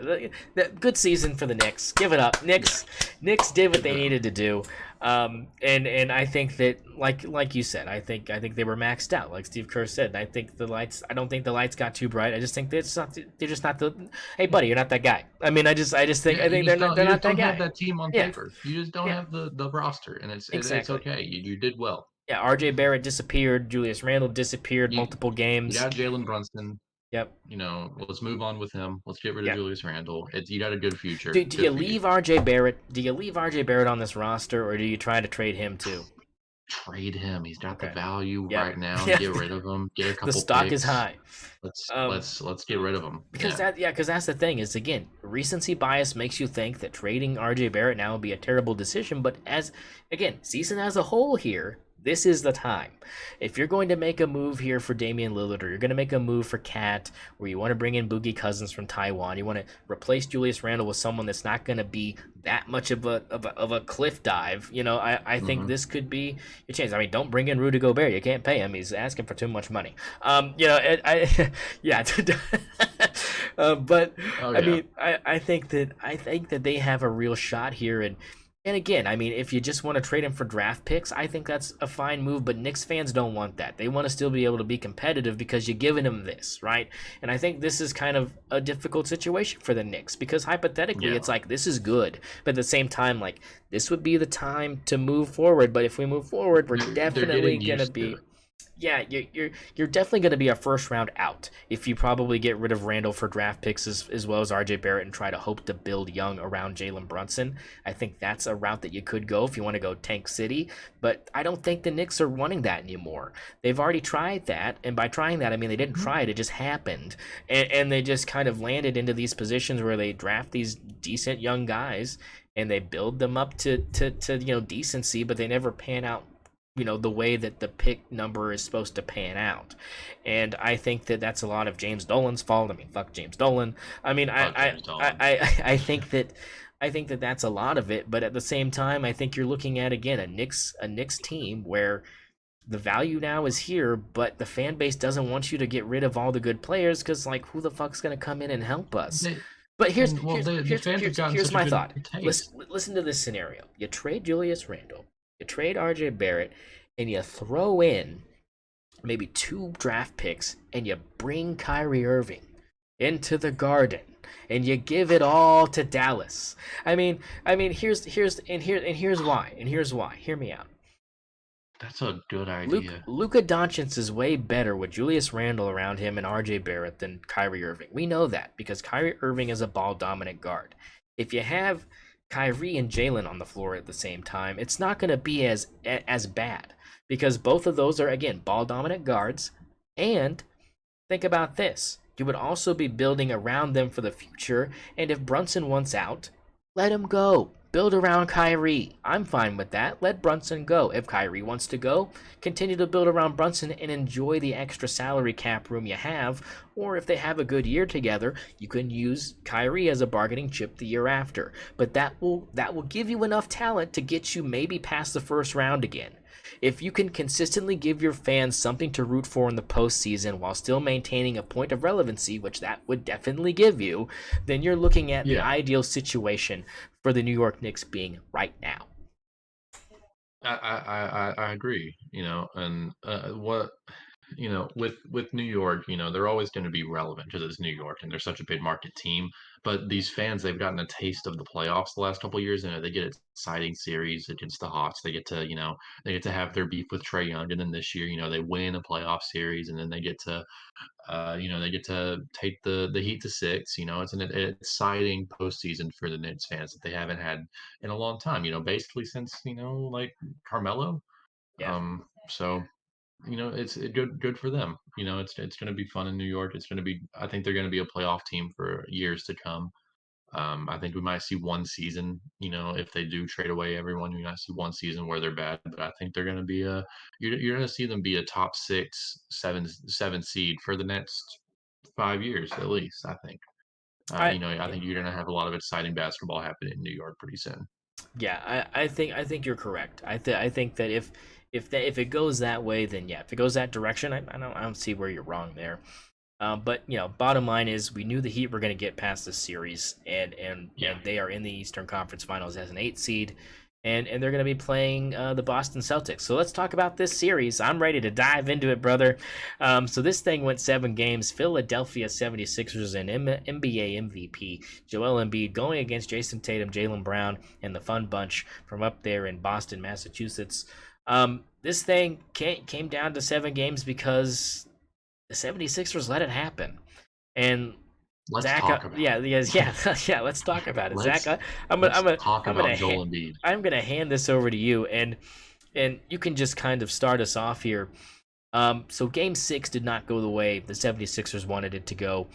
a good season for the Knicks. Give it up, Yeah, Knicks did what give they it up. needed to do. And I think that like you said, I think they were maxed out, like Steve Kerr said. And I think the lights. I don't think the lights got too bright. I just think they're just not the. Hey, buddy, you're not that guy. I mean, Yeah, I think they're you not just that don't have guy. that team on Yeah, paper. You just don't yeah, have the roster, and it's exactly. okay. You did well. Yeah, R.J. Barrett disappeared. Julius Randle disappeared You multiple you games. got Jalen Brunson. Yep. Let's move on with him. Let's get rid of Yeah. Julius Randle. You got a good future. Do Good you for you. leave R.J. Barrett? Do you leave R.J. Barrett on this roster, or do you try to trade him too? Trade him. He's got the Okay. value Yep. right now. Yeah. Get rid of him. Get a The couple stock is picks. high. Let's Um, let's let's get rid of him. because Yeah. because that's the thing is again, recency bias makes you think that trading R.J. Barrett now would be a terrible decision. But as again, season as a whole here, this is the time. If you're going to make a move here for Damian Lillard, or you're going to make a move for Cat, where you want to bring in Boogie Cousins from Taiwan, you want to replace Julius Randle with someone that's not going to be that much of a cliff dive. I think Hmm. this could be your chance. I mean, don't bring in Rudy Gobert. You can't pay him. He's asking for too much money. Yeah. But Oh I yeah. mean, I think that they have a real shot here, and again, I mean, if you just want to trade him for draft picks, I think that's a fine move. But Knicks fans don't want that. They want to still be able to be competitive because you're giving them this, right? And I think this is kind of a difficult situation for the Knicks because hypothetically, Yeah. it's like this is good, but at the same time, like this would be the time to move forward. But if we move forward, we're They're definitely getting gonna used to be it. yeah, you're definitely going to be a first round out if you probably get rid of Randall for draft picks as well as RJ Barrett and try to hope to build young around Jalen Brunson. I think that's a route that you could go if you want to go tank city, but I don't think the Knicks are wanting that anymore. They've already tried that, and by trying that, I mean they didn't Mhm. try it; it just happened, and they just kind of landed into these positions where they draft these decent young guys and they build them up to decency, but they never pan out the way that the pick number is supposed to pan out. And I think that that's a lot of James Dolan's fault. I mean, fuck James Dolan. I mean, Fuck James Dolan. I think that that's a lot of it, but at the same time, I think you're looking at again a Knicks team where the value now is here, but the fan base doesn't want you to get rid of all the good players because like who the fuck's gonna come in and help us? They But and well, the fans have gotten here's such a my good thought. taste. Listen to this scenario. You trade Julius Randle, you trade RJ Barrett, and you throw in maybe 2 draft picks and you bring Kyrie Irving into the Garden and you give it all to Dallas. I mean, here's why. And here's why. Hear me out. That's a good idea. Luka Doncic is way better with Julius Randle around him and RJ Barrett than Kyrie Irving. We know that because Kyrie Irving is a ball dominant guard. If you have Kyrie and Jalen on the floor at the same time, it's not going to be as bad because both of those are again ball dominant guards. And think about this. You would also be building around them for the future, and if Brunson wants out, let him go. Build around Kyrie. I'm fine with that. Let Brunson go. If Kyrie wants to go, continue to build around Brunson and enjoy the extra salary cap room you have. Or if they have a good year together, you can use Kyrie as a bargaining chip the year after. But that will give you enough talent to get you maybe past the first round again. If you can consistently give your fans something to root for in the postseason while still maintaining a point of relevancy, which that would definitely give you, then you're looking at the ideal situation for the New York Knicks being right now. I agree, and what with New York, they're always going to be relevant because it's New York and they're such a big market team. But these fans, they've gotten a taste of the playoffs the last couple of years, and they get an exciting series against the Hawks. They get to have their beef with Trae Young, and then this year, they win a playoff series, and then they get to take the Heat to six. It's an exciting postseason for the Knicks fans that they haven't had in a long time. Basically since like Carmelo. Yeah. So it's good for them. It's going to be fun in New York. It's going to be. I think they're going to be a playoff team for years to come. I think we might see one season. If they do trade away everyone, we might see one season where they're bad. But I think they're going to be a. You're going to see them be a top 6, 7 seed for the next 5 years at least. I think. I I think you're going to have a lot of exciting basketball happening in New York pretty soon. Yeah, I think you're correct. I think that if it goes that way, then yeah, if it goes that direction, I don't see where you're wrong there. But bottom line is we knew the Heat were going to get past this series, and they are in the Eastern Conference Finals as an 8 seed, and they're going to be playing the Boston Celtics. So let's talk about this series. I'm ready to dive into it, brother. So this thing went 7 games. Philadelphia 76ers and NBA MVP Joel Embiid going against Jason Tatum, Jaylen Brown, and the Fun Bunch from up there in Boston, Massachusetts. This thing came down to 7 games because the 76ers let it happen. And Let's Zach, talk about yeah, yeah, let's talk about it. let's Zach, let's talk about Joel Embiid. I'm gonna hand this over to you, and you can just kind of start us off here. So Game 6 did not go the way the 76ers wanted it to go,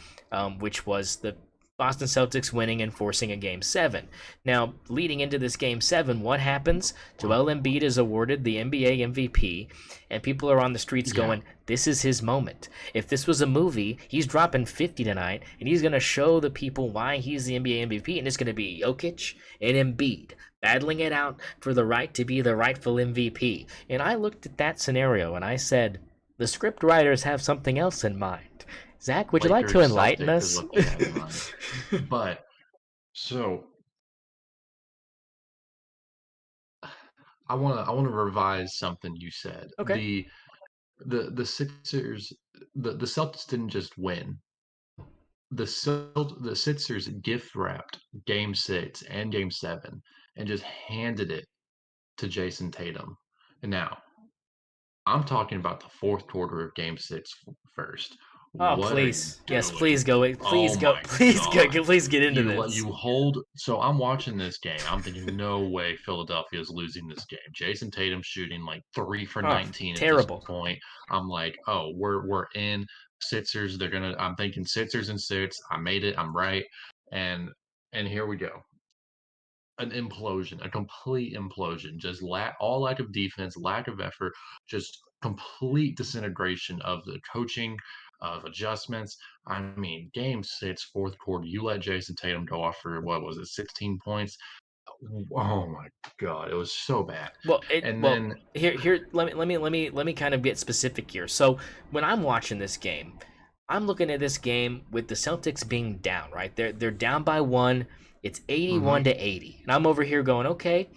which was the Boston Celtics winning and forcing a Game 7. Now, leading into this Game 7, what happens? Joel Embiid is awarded the NBA MVP, and people are on the streets going, this is his moment. If this was a movie, he's dropping 50 tonight, and he's going to show the people why he's the NBA MVP, and it's going to be Jokic and Embiid battling it out for the right to be the rightful MVP. And I looked at that scenario, and I said, the script writers have something else in mind. Zach, would you like to enlighten us? But so I want to revise something you said. Okay. The Sixers, the Celtics didn't just win. The Sixers gift wrapped Game 6 and Game 7 and just handed it to Jason Tatum. And now I'm talking about the fourth quarter of Game 6 first. Oh, What are you please. Yes, doing? please go. Please Oh go. my Please go. God. Please get into You this. you hold. So I'm watching this game. I'm thinking, no way Philadelphia is losing this game. Jason Tatum shooting like 3 for Oh, 19 at this terrible. point. I'm like, oh, we're in. Sixers. I'm thinking Sixers and 6. I made it. I'm right. And here we go. An implosion, a complete implosion. Just all lack of defense, lack of effort, just complete disintegration of the coaching, of adjustments. I mean, Game 6, fourth quarter, you let Jason Tatum go off for what was it, 16 points? Oh my God, it was so bad. And Well, then, here let me kind of get specific here. So, when I'm watching this game, I'm looking at this game with the Celtics being down, right? They're down by 1. It's 81 mhm, to 80. And I'm over here going, "Okay,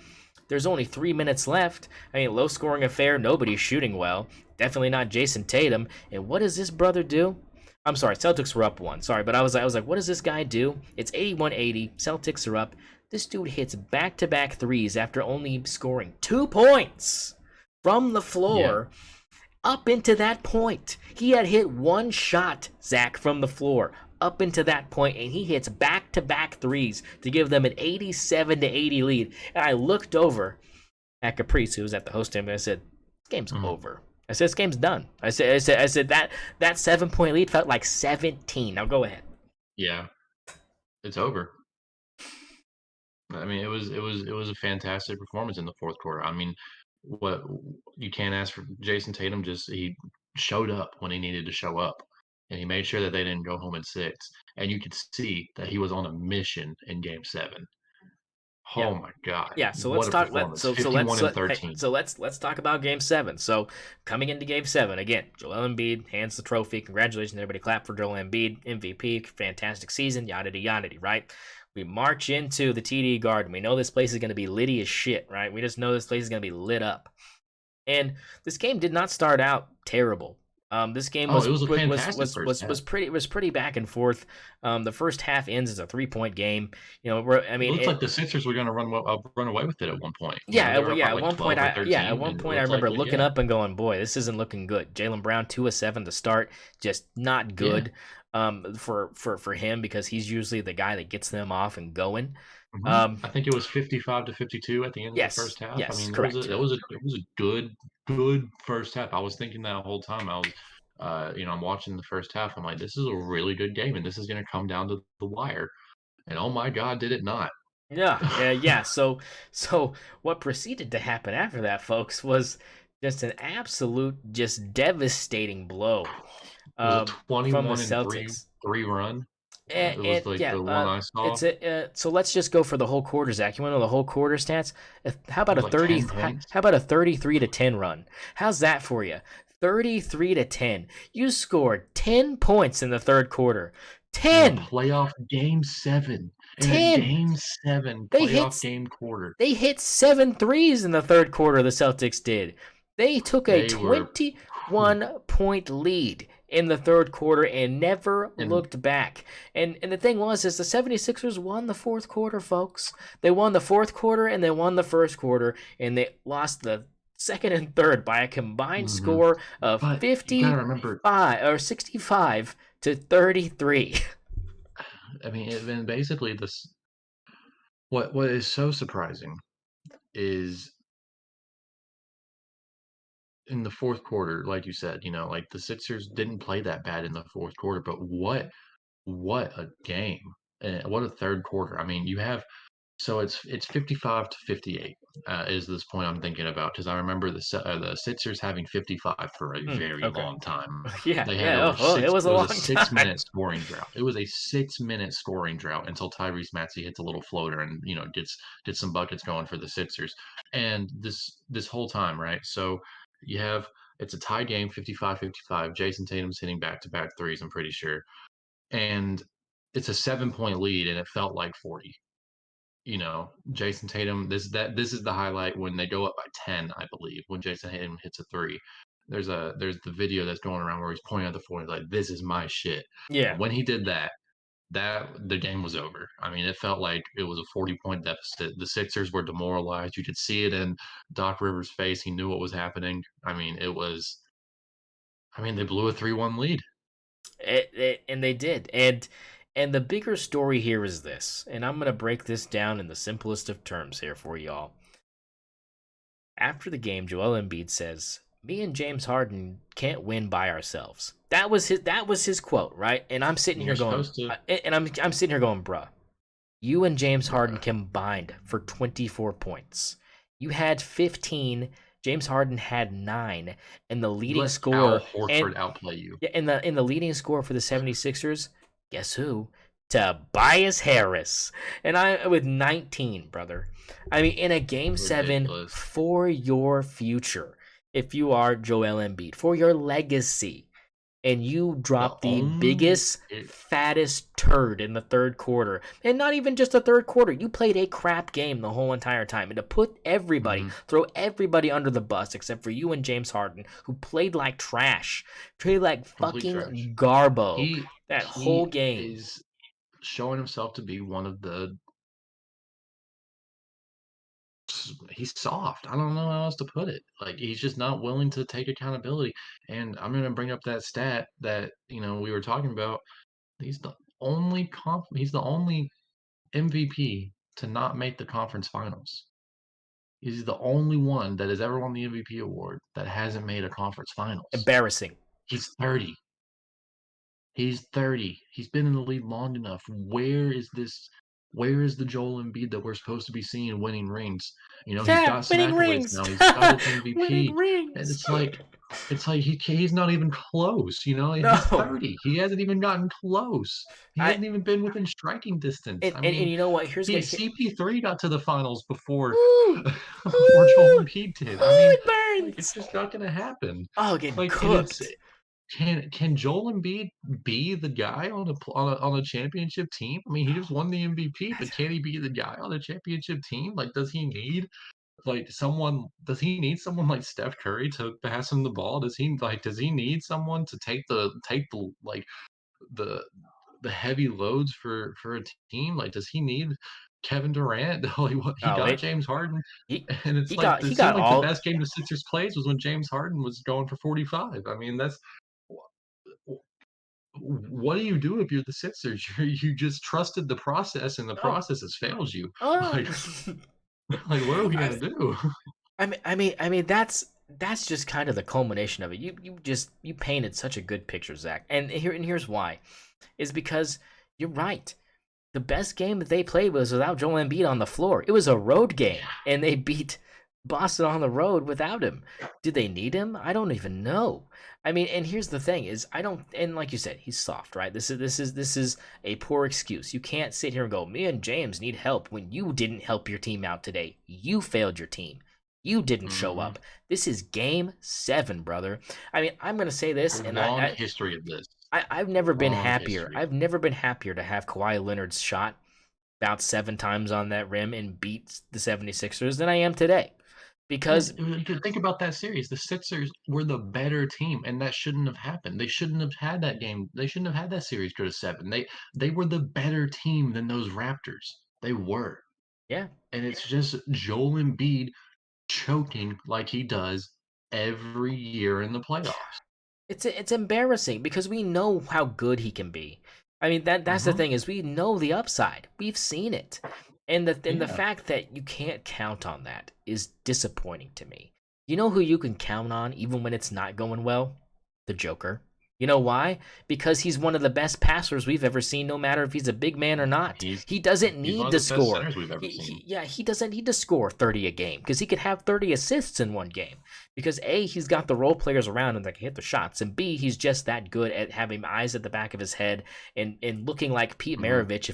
there's only 3 minutes left. I mean, low scoring affair, nobody's shooting well. Definitely not Jason Tatum. And what does this brother do?" I'm sorry, Celtics were up 1. Sorry, but I was like, what does this guy do? It's 81-80. Celtics are up. This dude hits back-to-back threes after only scoring 2 points. from the Yeah. floor up into that point. He had hit one shot, Zach, from the floor up into that point, and he hits back-to-back threes to give them an 87-80 lead. And I looked over at Caprice, who was at the host table, and I said, "This game's over." I said, "This game's done." I said that 7-point lead felt like 17. Now go ahead. Yeah. It's over. I mean, it was a fantastic performance in the fourth quarter. I mean, what you can't ask for Jason Tatum. Just he showed up when he needed to show up, and he made sure that they didn't go home in six. And you could see that he was on a mission in Game 7. Yeah. Oh my God, Yeah, so let's what a talk. performance! 51 and 13. Let's talk about Game 7. So coming into Game 7 again, Joel Embiid hands the trophy. Congratulations, everybody! Clap for Joel Embiid, MVP, fantastic season, yada yada, right? We march into the TD Garden. We know this place is going to be litty as shit, right? We just know this place is going to be lit up. And this game did not start out terrible. This game Oh, it was a fantastic first half. was pretty back and forth. The first half ends as a 3-point game. You know, I It mean, looked like the Sixers were going to run away with it at one point. You know, yeah, they were up by at like one point 12 or 13, and it I looked like, remember looking yeah, up and going, "Boy, this isn't looking good." Jaylen Brown 2 of 7 to start, just not yeah. good. For him because he's usually the guy that gets them off and going. I think it was 55 to 52 at the end of the Yes, first half. I yes, mean, correct. it was a good first half. I was thinking that whole time. You know, I'm watching the first half. I'm like, this is a really good game, and this is going to come down to the wire. And oh my God, did it not? Yeah. So what proceeded to happen after that, folks, was just an absolute, just devastating blow It was a from the 21 and Celtics. 3 run. It was And like yeah, the one I saw. so let's just go for the whole quarter, Zach. You want to know the whole quarter stats? How It about a was like 30? 10 points. How about a 33-10 run? How's that for you? 33-10. You scored 10 points in the third quarter. In a 10, playoff game 7. In a 10. game 7 They playoff hit game quarter. They hit 7 threes in the third quarter, the Celtics did. They took a They were. 21-point lead in the third quarter and never And looked back. And the thing was is the 76ers won the fourth quarter, folks. They won the fourth quarter and they won the first quarter, and they lost the second and third by a combined score of But you gotta remember, 55 or 65 to 33. I mean, and basically this. What is so surprising is in the fourth quarter, like you said, you know, like the Sixers didn't play that bad in the fourth quarter, but what a game and what a third quarter. I mean, you have so it's 55 to 58 is this point I'm thinking about because I remember the Sixers having 55 for a very Okay. long time. Yeah, They had yeah. over Oh, it six. was It a was long a six time. minute scoring drought. It was a 6 minute scoring drought until Tyrese Maxey hits a little floater and you know gets some buckets going for the Sixers. And this whole time, right? So you have it's a tie game, 55-55. Jason Tatum's hitting back to back threes. I'm pretty sure, and it's a 7 point lead, and it felt like 40. You know, Jason Tatum, this is the highlight when they go up by 10, I believe, when Jason Tatum hits a three. There's the video that's going around where he's pointing at the floor, he's like, this is my shit. Yeah. And when he did that, the game was over. I mean, it felt like it was a 40-point deficit. The Sixers were demoralized. You could see it in Doc Rivers' face. He knew what was happening. I mean, they blew a 3-1 lead. And they did. And the bigger story here is this, and I'm gonna break this down in the simplest of terms here for y'all. After the game, Joel Embiid says, "Me and James Harden can't win by ourselves." That was his quote, right? And I'm sitting here You're going, supposed to, I'm sitting here going, bruh, you and James Harden bruh. combined for 24 points. You had 15. James Harden had 9, and the You leading let Al scorer Horford outplay you. yeah, in the leading score for the 76ers, guess who? Tobias Harris. And I with 19, brother. I mean, in a game 7 Ridiculous. for your future, if you are Joel Embiid, for your legacy, and you The drop the only biggest, it, fattest turd in the third quarter. And not even just the third quarter. You played a crap game the whole entire time. And to put everybody, mhm, throw everybody under the bus except for you and James Harden, who played like trash, played like complete trash. fucking garbo He that whole he game. is showing himself to be one of the he's soft. I don't know how else to put it. Like he's just not willing to take accountability. And I'm gonna bring up that stat that we were talking about. He's the he's the only MVP to not make the conference finals. He's the only one that has ever won the MVP award that hasn't made a conference finals. Embarrassing. He's 30. He's 30. He's been in the league long enough. Where is this? Where is the Joel Embiid that we're supposed to be seeing winning rings? He's Yeah, got some winning accolades rings. now. He's got his Winning MVP, and rings. it's like he's not even close. He's No. 30. He hasn't even gotten close. He I hasn't even been within striking distance. I and mean, you know what? Here's he gonna here. CP3 got to the finals before Ooh, before Joel ooh, Embiid did. I ooh, mean, it like it's burns. just not gonna happen. Oh, getting Like, and it's cooked. can Joel Embiid be the guy on a championship team? I mean, he just won the MVP, but can he be the guy on a championship team? Like, does he need someone like Steph Curry to pass him the ball? Does he need someone to take the like the the heavy loads for a team? Like, does he need Kevin Durant? Like, what he Oh, got James Harden, he and it's he like got he it seemed got like the all. best game the Sixers plays was when James Harden was going for 45. I mean, that's what do you do if you're the Sixers? You just trusted the process, and the Oh, process has failed you. oh. Like, like what are we I, gonna do? I mean, that's just kind of the culmination of it. You painted such a good picture, Zach. And here's why, is because you're right. The best game that they played was without Joel Embiid on the floor. It was a road Yeah, game, and they beat Boston on the road without him. Did they need him? I don't even know. I mean, and here's the thing: is I don't. And like you said, he's soft, right? This is a poor excuse. You can't sit here and go, "Me and James need help," when you didn't help your team out today. You failed your team. You didn't show mhm. up. This is game 7, brother. I mean, I'm gonna say this, and Long history of this. I've never been Long happier. history. I've never been happier to have Kawhi Leonard's shot about 7 times on that rim and beat the 76ers than I am today. Yeah, Because, you could think about that series. The Sixers were the better team, and that shouldn't have happened. They shouldn't have had that game. They shouldn't have had that series go to 7. They were the better team than those Raptors. They were. yeah, And it's just Joel Embiid choking like he does every year in the playoffs. it's embarrassing because we know how good he can be. I mean, that's the Mhm. thing, is we know the upside. We've seen it. And the Yeah. fact that you can't count on that is disappointing to me. You know who you can count on even when it's not going well? The Joker. You know why? Because he's one of the best passers we've ever seen, no matter if he's a big man or not. He's He doesn't he's one need of to the best score. centers we've ever seen. Yeah, he doesn't need to score 30 a game because he could have 30 assists in one game. Because A, he's got the role players around him that can hit the shots, and B, he's just that good at having eyes at the back of his head and looking like Pete Mhm. Maravich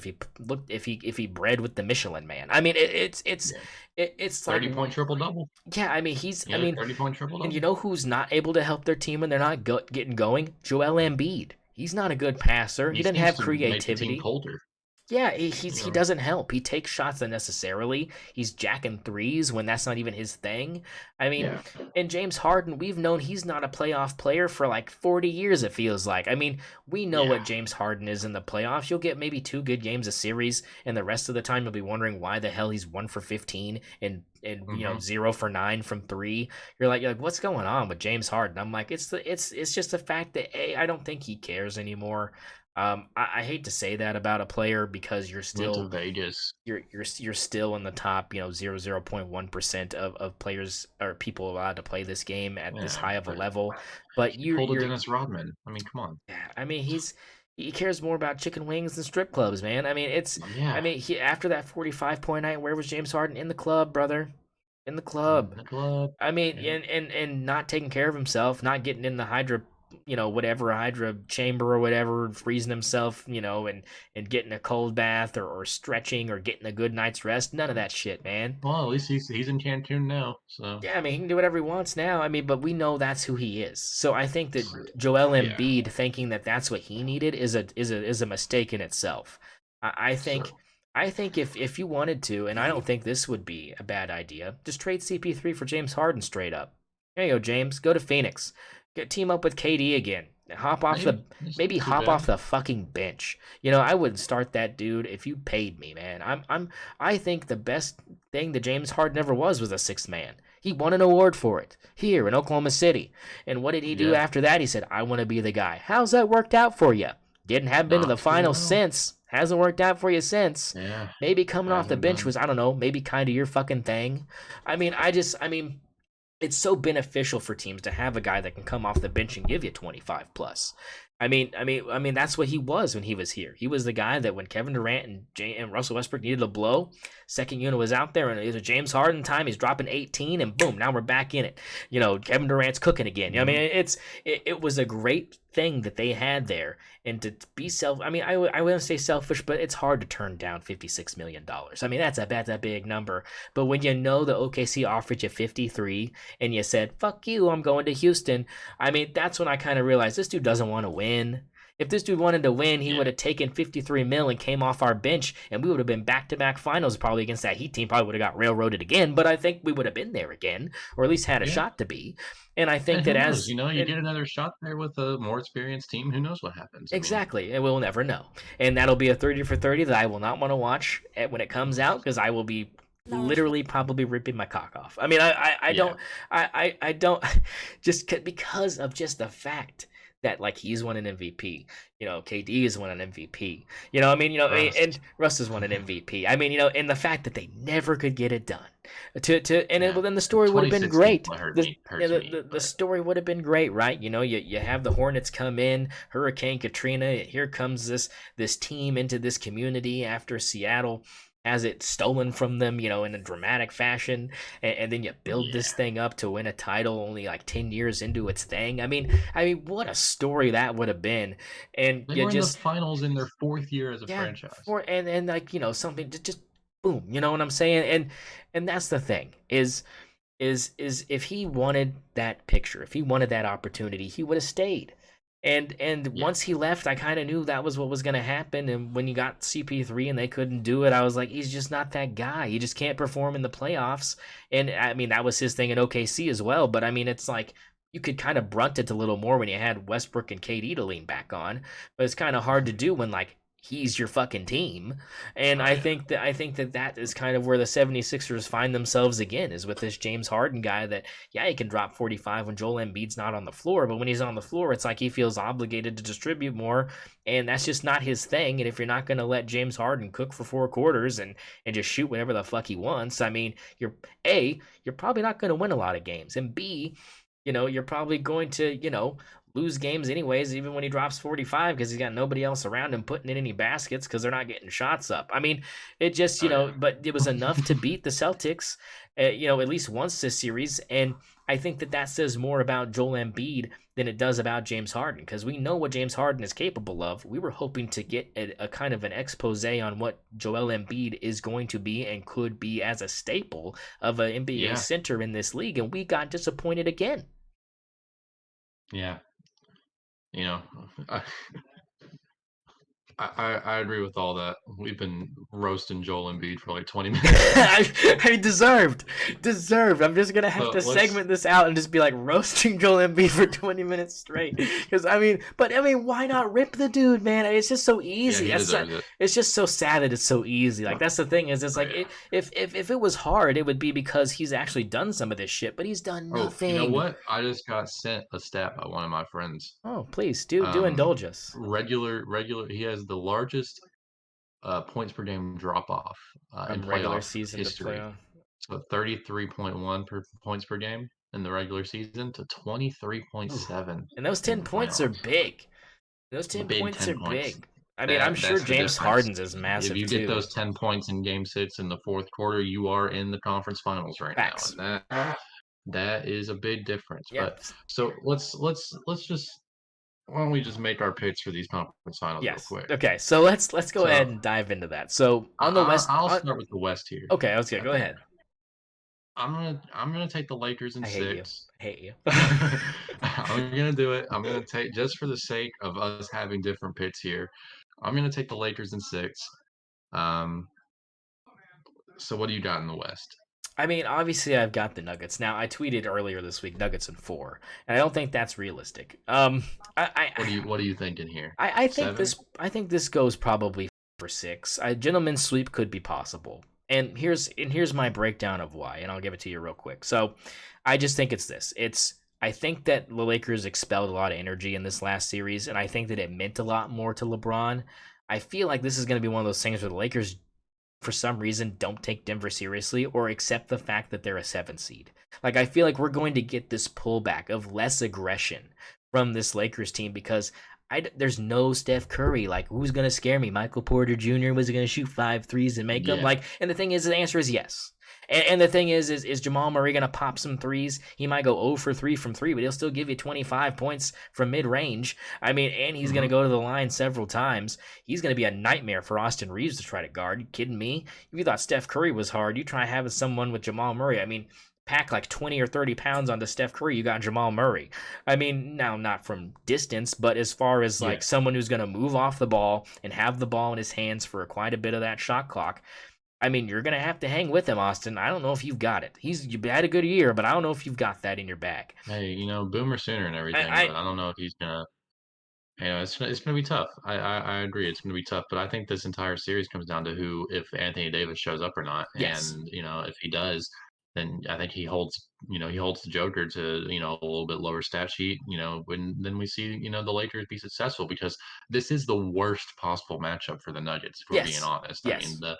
if he bred with the Michelin Man. I mean, Yeah. it's like, 30-point triple-double. yeah. I mean, he's He I had a mean, 30-point and you triple-double. know who's not able to help their team when they're not getting going? Joel Embiid. He's not a good passer. He He doesn't seems have to make the team creativity. colder, Yeah, you he know? doesn't help. He takes shots unnecessarily. He's jacking threes when that's not even his thing. I mean, Yeah. and James Harden, we've known he's not a playoff player for like 40 years, it feels like. I mean, we know Yeah. what James Harden is in the playoffs. You'll get maybe 2 good games a series, and the rest of the time you'll be wondering why the hell he's 1 for 15 and Mhm. 0 for 9 from three. You're like, what's going on with James Harden? I'm like, it's just the fact that I don't think he cares anymore. I hate to say that about a player because you're Went to still Vegas. you're still in the top 0.1% of players or people allowed to play this game at this Yeah, high of a but level. But he you're pulled a you're Dennis Rodman. I mean, come on. yeah, I mean, he cares more about chicken wings than strip clubs, man. I mean, I Yeah. mean, after that 45-point night, where was James Harden? In the club, brother, in the In club. the club. I mean, Yeah. and not taking care of himself, not getting in the hydra, whatever hydra chamber or whatever, freezing himself, and getting a cold bath or stretching or getting a good night's rest. None of that shit, man. Well, at least he's in Cancun now, so Yeah, I mean, he can do whatever he wants now. I mean, but we know that's who he is. So I think that Joel yeah. Embiid thinking that that's what he needed is a mistake in itself. I think. I think if you wanted to, and I don't think this would be a bad idea, just trade CP3 for James Harden straight up. There you go, James. Go to Phoenix. Team up with KD again. Hop off the Maybe it's maybe not too hop bad. off the fucking bench. I wouldn't start that dude if you paid me, man. I think the best thing that James Harden ever was a sixth man. He won an award for it here in Oklahoma City. And what did he do Yeah, after that? He said, "I want to be the guy." How's that worked out for you? Didn't have been to the not too finals well. since. Hasn't worked out for you since. Yeah, Maybe coming off the hasn't bench done. was, I don't know, maybe kind of your fucking thing. I mean, it's so beneficial for teams to have a guy that can come off the bench and give you 25 plus. I mean, that's what he was when he was here. He was the guy that when Kevin Durant and Russell Westbrook needed a blow, second unit was out there, and it was a James Harden time. He's dropping 18, and boom, now we're back in it. Kevin Durant's cooking again. I mean, Mhm. it was a great thing that they had there, and to be I mean, I wouldn't say selfish, but it's hard to turn down $56 million. I mean, that's a big number. But when you know the OKC offered you 53 and you said, fuck you, I'm going to Houston. I mean, that's when I kind of realized this dude doesn't want to win. If this dude wanted to win, he Yeah, would have taken 53 mil and came off our bench, and we would have been back-to-back finals probably against that Heat team. Probably would have got railroaded again, but I think we would have been there again, or at least had a yeah. shot to be. And I think And that who knows? as You and get another shot there with a more experienced team. Who knows what happens? I mean, exactly, and we'll never know. And that'll be a 30 for 30 that I will not want to watch when it comes out because I will be literally probably ripping my cock off. I mean, I yeah, don't, I don't, because of just the fact that like he's won an MVP. KD has won an MVP. Russ. And Russ has won an MVP. I mean, and the fact that they never could get it done. Yeah, Well, then the story would have been 2016 great. what Yeah, hurts the, me, the, the but story would have been great, right? You have the Hornets come in, Hurricane Katrina, here comes this team into this community after Seattle has it stolen from them, in a dramatic fashion, and then you build this yeah, thing up to win a title only like 10 years into its thing. I mean, what a story that would have been. And they you were in the just finals in their 4th year as a yeah, franchise. for and like, something just boom, you know what I'm saying? And that's the thing is if he wanted that picture, if he wanted that opportunity, he would have stayed. And Yeah, once he left, I kind of knew that was what was going to happen. And when you got CP3 and they couldn't do it, I was like, he's just not that guy. He just can't perform in the playoffs. And I mean, that was his thing in OKC as well. But I mean, it's like you could kind of brunt it a little more when you had Westbrook and KD to lean back on. But it's kind of hard to do when like he's your fucking team. And oh yeah, I think that is kind of where the 76ers find themselves again, is with this James Harden guy that, yeah, he can drop 45 when Joel Embiid's not on the floor, but when he's on the floor, it's like he feels obligated to distribute more, and that's just not his thing. And if you're not going to let James Harden cook for 4 quarters and just shoot whatever the fuck he wants, I mean, you're probably not going to win a lot of games, and B, you're probably going to, lose games anyways, even when he drops 45 because he's got nobody else around him putting in any baskets because they're not getting shots up. I mean, it just, oh yeah, but it was enough to beat the Celtics, at least once this series. And I think that says more about Joel Embiid than it does about James Harden, because we know what James Harden is capable of. We were hoping to get a kind of an expose on what Joel Embiid is going to be and could be as a staple of an NBA yeah, center in this league, and we got disappointed again. yeah. You know, I, I agree with all that. We've been roasting Joel Embiid for like 20 minutes. I deserved. I'm just gonna have So to let's. segment this out and just be like roasting Joel Embiid for 20 minutes straight. Because but why not rip the dude, man? It's just so Yeah, easy. he deserves it. It's just so sad that it's so easy. Like that's the thing is, it's Oh like yeah. if it was hard, it would be because he's actually done some of this shit, but he's done Oh, you know nothing. what? I just got sent a stat by one of my friends. Oh, please do Um, indulge us. regular. He has the largest points per game drop off in From regular playoff season to history. playoff. So 33.1 points per game in the regular season to Ooh. 23.7 And those in 10 the points are playoffs. big. Those 10 Big points are 10 points. big. I mean, I'm sure That's the James difference. Harden's is If massive you get too. those 10 points in game 6 in the fourth quarter, you are in the conference finals right now. Facts. And that is a big difference. Yeah. But so let's just why don't we just make our picks for these conference finals real Yes. quick? Okay. So let's go So ahead and dive into that. So I, on the I, West. I'll start with the West here. Okay. I was gonna go Okay, ahead. I'm gonna take the Lakers in I hate you. 6. I hate you. I'm gonna do it. I'm gonna take just for the sake of us having different picks here. I'm gonna take the Lakers in 6. Um, so what do you got in the West? I mean, obviously, I've got the Nuggets. Now, I tweeted earlier this week Nuggets in 4, and I don't think that's realistic. What are you thinking here? I think 7? this goes probably for 6. A gentleman's sweep could be possible. And here's my breakdown of why, and I'll give it to you real quick. So, I just think it's this. I think that the Lakers expelled a lot of energy in this last series, and I think that it meant a lot more to LeBron. I feel like this is going to be one of those things where the Lakers, for some reason, don't take Denver seriously or accept the fact that they're a 7 seed. Like, I feel like we're going to get this pullback of less aggression from this Lakers team because there's no Steph Curry. Like, who's going to scare me? Michael Porter Jr. was going to shoot 5 threes and make them? Yeah. Like, and the thing is, the answer is yes. And the thing is Jamal Murray going to pop some threes? He might go 0 for 3 from 3, but he'll still give you 25 points from mid-range. I mean, and he's going to go to the line several times. He's going to be a nightmare for Austin Reeves to try to guard. You kidding me? If you thought Steph Curry was hard, you try having someone with Jamal Murray. I mean, pack like 20 or 30 pounds onto Steph Curry, you got Jamal Murray. I mean, now not from distance, but as far as like someone who's going to move off the ball and have the ball in his hands for quite a bit of that shot clock. I mean, you're going to have to hang with him, Austin. I don't know if you've got it. You had a good year, but I don't know if you've got that in your bag. Hey, Boomer Sooner and everything, but I don't know if he's gonna. It's gonna be tough. I agree. It's gonna be tough, but I think this entire series comes down to who, if Anthony Davis shows up or not, Yes. and if he does, then I think he holds the Joker to a little bit lower stat sheet. When then we see the Lakers be successful because this is the worst possible matchup for the Nuggets. If we're being Yes. honest, I mean Yes.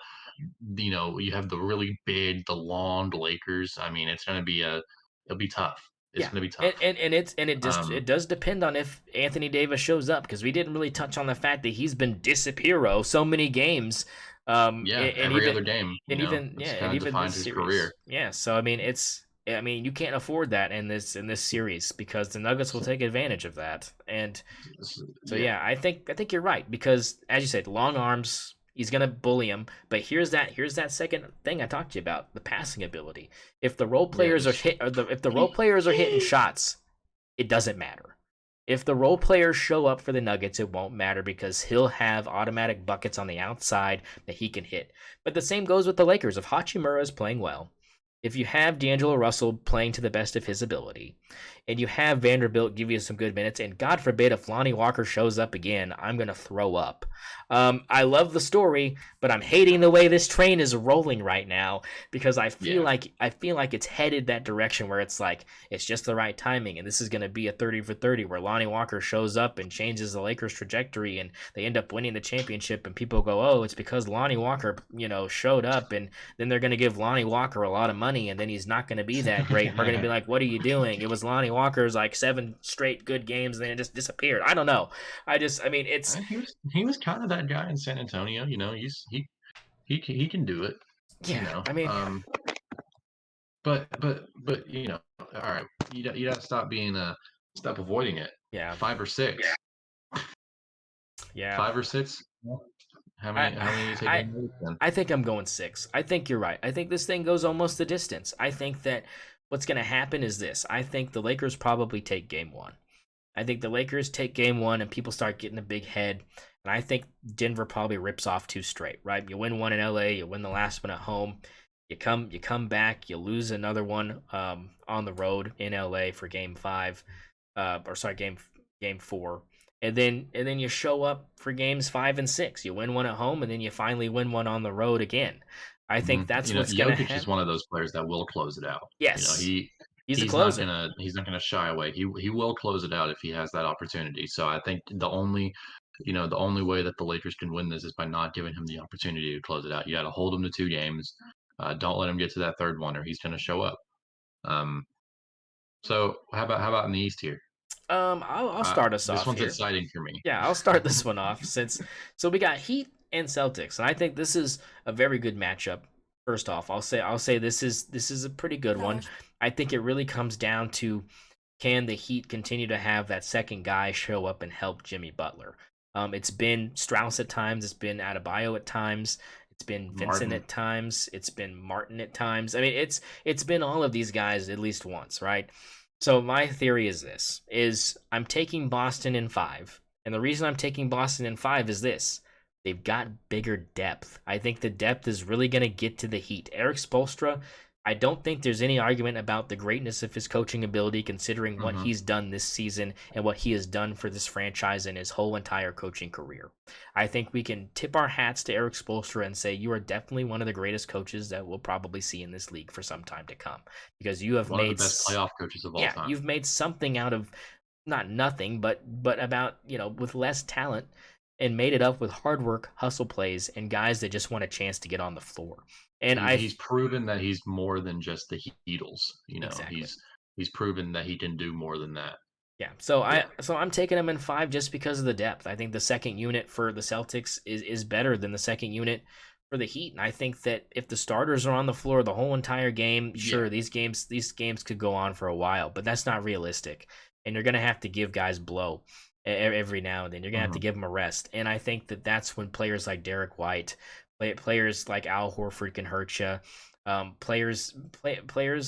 you have the really big, the long Lakers. I mean, it'll be tough. It's Yeah. gonna be And, tough. and and it's and Um, it does depend on if Anthony Davis shows up because we didn't really touch on the fact that he's been disappearo so many games. yeah, And every even other game, yeah, it's and kind of even defined this his series. career. Yeah, so I mean you can't afford that in this series because the Nuggets will So, take advantage of that. And so yeah, yeah, I think you're right because as you said, long arms, he's gonna bully him. But here's that second thing I talked to you about, the passing ability. If the role yeah, players are just hit or if the role players are hitting shots, it doesn't matter. If the role players show up for the Nuggets, it won't matter because he'll have automatic buckets on the outside that he can hit. But the same goes with the Lakers. If Hachimura is playing well, if you have D'Angelo Russell playing to the best of his ability, and you have Vanderbilt give you some good minutes, and God forbid if Lonnie Walker shows up again, I'm going to throw up. I love the story, but I'm hating the way this train is rolling right now because yeah. I feel like it's headed that direction where it's like it's just the right timing, and this is going to be a 30 for 30 where Lonnie Walker shows up and changes the Lakers' trajectory, and they end up winning the championship, and people go, oh, it's because Lonnie Walker, showed up, and then they're going to give Lonnie Walker a lot of money, and then he's not going to be that great. And we're going to be like, what are you doing? It was Lonnie Walker's like 7 straight good games, and then it just disappeared. I don't know. I mean, it's He was kind of that guy in San Antonio. He can do it. You yeah. know, I mean, um, but all right. You gotta stop avoiding it. yeah, 5 or 6. yeah. 5 or 6. I How many are you I taking away then? I think I'm going 6. I think you're right. I think this thing goes almost the distance. I think that what's going to happen is this. I think the Lakers probably take game 1. I think the Lakers take game 1 and people start getting a big head. And I think Denver probably rips off 2 straight, right? You win one in LA, you win the last one at home. You come back, you lose another one on the road in LA for game 5. Or sorry, game 4. And then you show up for games 5 and 6. You win one at home and then you finally win one on the road again. I think that's what's going to Jokic is happen. one of those players that will close it out. Yes. He's a He's not closer. gonna shy away. He will close it out if he has that opportunity. So I think the only way that the Lakers can win this is by not giving him the opportunity to close it out. You got to hold him to 2 games. Don't let him get to that third one, or he's gonna show up. Um, so how about in the East here? I'll start us This off one's here. exciting for me. Yeah, I'll start this one off so we got Heat and Celtics, and I think this is a very good matchup. First off, I'll say this is a pretty good one. I think it really comes down to can the Heat continue to have that second guy show up and help Jimmy Butler? It's been Strauss at times, it's been Adebayo at times, it's been Vincent Martin. at times, it's been Martin at times. I mean, it's been all of these guys at least once, right? So my theory is this: is I'm taking Boston in 5, and the reason I'm taking Boston in 5 is this: they've got bigger depth. I think the depth is really going to get to the Heat. Eric Spoelstra, I don't think there's any argument about the greatness of his coaching ability, considering what Hmm. he's done this season and what he has done for this franchise in his whole entire coaching career. I think we can tip our hats to Eric Spoelstra and say you are definitely one of the greatest coaches that we'll probably see in this league for some time to come, because you have One of the made, best playoff coaches of all yeah, time. you've made something out of not nothing, but about, with less talent, and made it up with hard work, hustle plays, and guys that just want a chance to get on the floor. And He's proven that he's more than just the Heatles. You know, exactly. he's proven that he can do more than that. Yeah, so I Yeah. so I'm taking him in 5 just because of the depth. I think the second unit for the Celtics is better than the second unit for the Heat, and I think that if the starters are on the floor the whole entire game, Yeah. sure, these games could go on for a while, but that's not realistic. And you're gonna have to give guys blow every now and then. You're gonna have to Hmm. give them a rest, and I think that that's when players like Derek White, players like Al Horford can hurt you. Players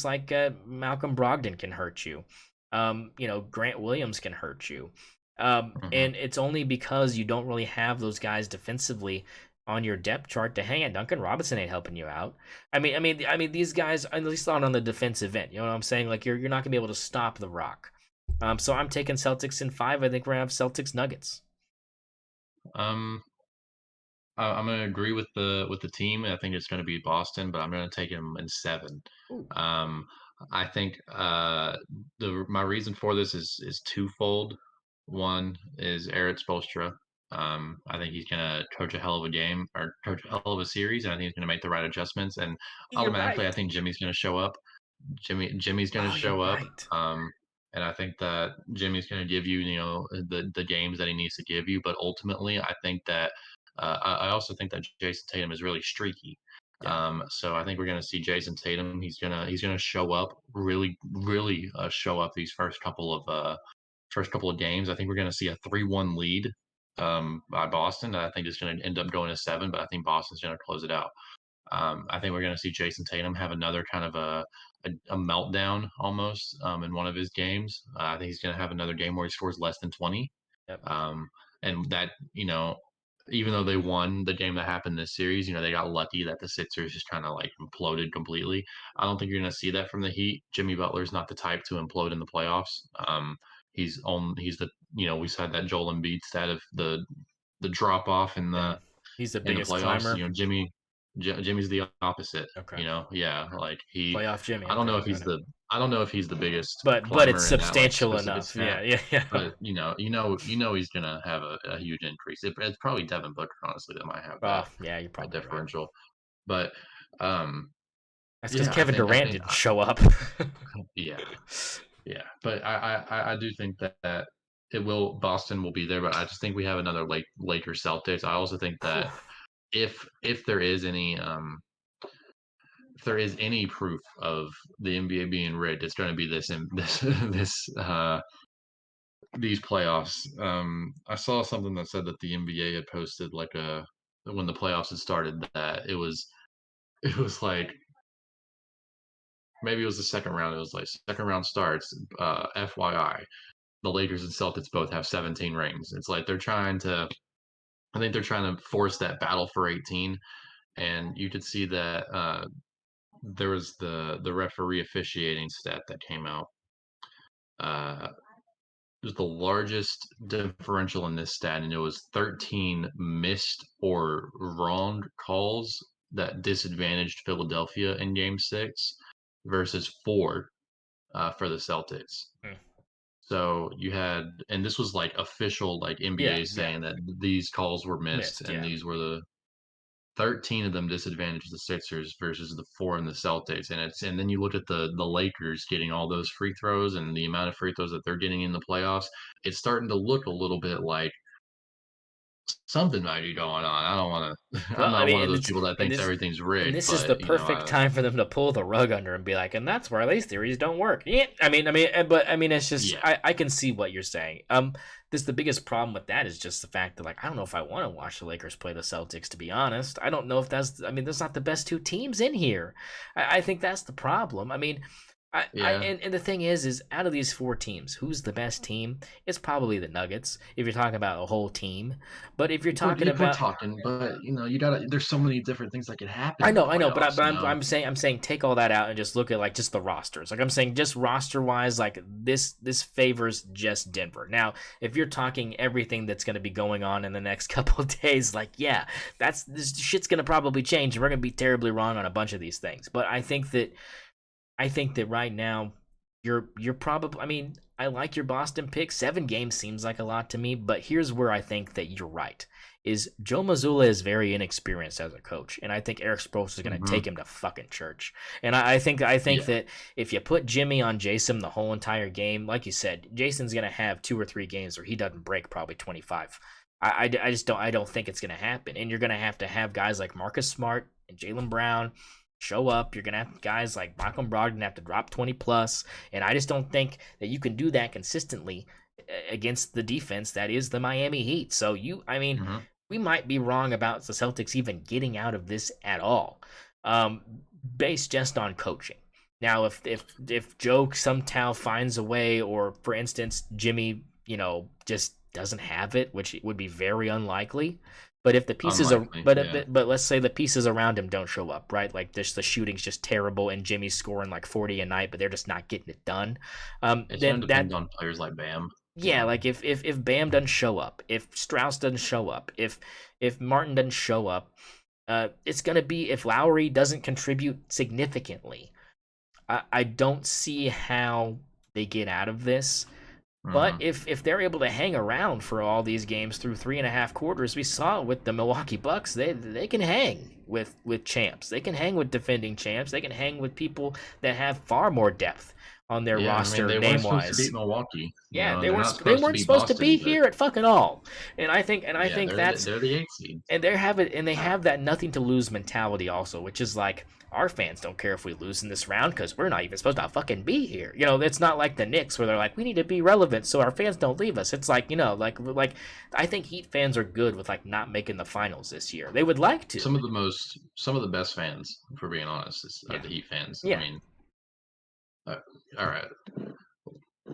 like Malcolm Brogdon can hurt you. Grant Williams can hurt you. Hmm. And it's only because you don't really have those guys defensively on your depth chart to hang at. Duncan Robinson ain't helping you out. I mean, these guys, at least not on the defensive end. You know what I'm saying? Like you're not gonna be able to stop the Rock. So I'm taking Celtics in 5. I think we're gonna have Celtics Nuggets. Um, I'm going to agree with the team. I think it's going to be Boston, but I'm going to take him in 7. Ooh, Um, I think the my reason for this is twofold. One is Eric Spoelstra. I think he's going to coach a hell of a game or coach a hell of a series, and I think he's going to make the right adjustments. And you're automatically, I right. think Jimmy's going to show up. Jimmy's going to Oh, you're show up. right. And I think that Jimmy's going to give you, the games that he needs to give you. But ultimately, I think that I also think that Jason Tatum is really streaky. Yeah, So I think we're going to see Jason Tatum. He's gonna show up really, really show up these first couple of games. I think we're going to see a 3-1 lead by Boston. That I think is going to end up going to 7, but I think Boston's going to close it out. I think we're going to see Jason Tatum have another kind of a meltdown almost in one of his games. I think he's going to have another game where he scores less than 20. yep, Um, and that, even though they won the game that happened this series, they got lucky that the Sixers just kind of like imploded completely. I don't think you're going to see that from the Heat. Jimmy Butler's not the type to implode in the playoffs. He's the, we said that Joel Embiid stat of the drop off in yeah. the He's the in the biggest playoffs. climber. Jimmy's the opposite. Okay, Yeah, like playoff Jimmy. I don't Okay, know if got he's it. the I don't know if he's the biggest But it's climber in that like substantial specific enough. stat, Yeah, yeah, yeah. but he's gonna have a huge increase. It's probably Devin Booker, honestly, that might have Oh, that yeah, you're probably right. differential. But um, That's because yeah, I Kevin think I Durant think didn't show up. yeah, yeah. But I do think that Boston will be there, but I just think we have another Lakers Celtics. I also think Whew. that if there is any proof of the NBA being rigged, it's going to be this in these playoffs. I saw something that said that the NBA had posted like when the playoffs had started that it was like maybe it was the second round. It was like second round starts. FYI, the Lakers and Celtics both have 17 rings. It's like they're trying to. I think they're trying to force that battle for 18, and you could see that there was the referee officiating stat that came out. It was the largest differential in this stat, and it was 13 missed or wrong calls that disadvantaged Philadelphia in Game 6 versus 4 for the Celtics. Mm. So you had, and this was like official, like Yeah, NBA yeah. saying that these calls were missed, Missed, and yeah. these were the 13 of them disadvantaged the Sixers versus the 4 in the Celtics. And then you look at the Lakers getting all those free throws and the amount of free throws that they're getting in the playoffs. It's starting to look a little bit like something might be going on. I don't want to. I'm Well, I not mean, one of those people that and thinks this everything's and rigged, this is the but perfect time for them to pull the rug under and be like, and that's where these theories don't work. Yeah, but I mean, it's just yeah, I can see what you're saying. This the biggest problem with that is just the fact that like I don't know if I want to watch the Lakers play the Celtics, to be honest. I don't know if that's. I mean, that's not the best two teams in here. I think that's the problem. I mean, Yeah. And the thing is out of these four teams, who's the best team? It's probably the Nuggets if you're talking about a whole team. But if you're talking If we're about, talking, but you gotta. There's so many different things that could happen in the I know, playoffs. I'm saying take all that out and just look at like just the rosters. Like I'm saying, just roster wise, like this favors just Denver. Now, if you're talking everything that's going to be going on in the next couple of days, like yeah, that's this shit's going to probably change, and we're going to be terribly wrong on a bunch of these things. But I think that right now you're probably, I mean, I like your Boston pick. 7 games seems like a lot to me, but here's where I think that you're right. Is Joe Mazzulla is very inexperienced as a coach, and I think Eric Spoelstra is going to Hmm. take him to fucking church. And I think Yeah. that if you put Jimmy on Jason the whole entire game, like you said, Jason's going to have 2 or 3 games where he doesn't break probably 25. I just don't think it's going to happen. And you're going to have guys like Marcus Smart and Jaylen Brown show up. You're gonna have guys like Michael Brogdon have to drop 20 plus, and I just don't think that you can do that consistently against the defense that is the Miami Heat. So I mean, Hmm. we might be wrong about the Celtics even getting out of this at all, um, based just on coaching. Now, if Joe somehow finds a way, or for instance, Jimmy, just doesn't have it, which would be very unlikely. But if the pieces are, Unlikely. Yeah. but let's say the pieces around him don't show up, right? Like this, the shooting's just terrible, and Jimmy's scoring like 40 a night, but they're just not getting it done. It's gonna Then depend that, on players like Bam. You yeah, know. like if Bam doesn't show up, if Strauss doesn't show up, if Martin doesn't show up, it's gonna be if Lowry doesn't contribute significantly. I don't see how they get out of this. But Hmm. if they're able to hang around for all these games through 3.5 quarters, we saw with the Milwaukee Bucks, they can hang with champs. They can hang with defending champs. They can hang with people that have far more depth on their Yeah. I mean, roster they weren't name supposed to beat wise. Milwaukee. Yeah, They're not they supposed to weren't beat supposed to be Boston, but here at fucking all. And I yeah, think that's, they're the 8th seed. and they have that nothing to lose mentality also, which is like our fans don't care if we lose in this round because we're not even supposed to fucking be here. It's not like the Knicks where they're like, we need to be relevant so our fans don't leave us. It's like, like I think Heat fans are good with like not making the finals this year. They would like to. Some of the best fans, for being honest, are Yeah. the Heat fans. I Yeah. mean, uh, all right.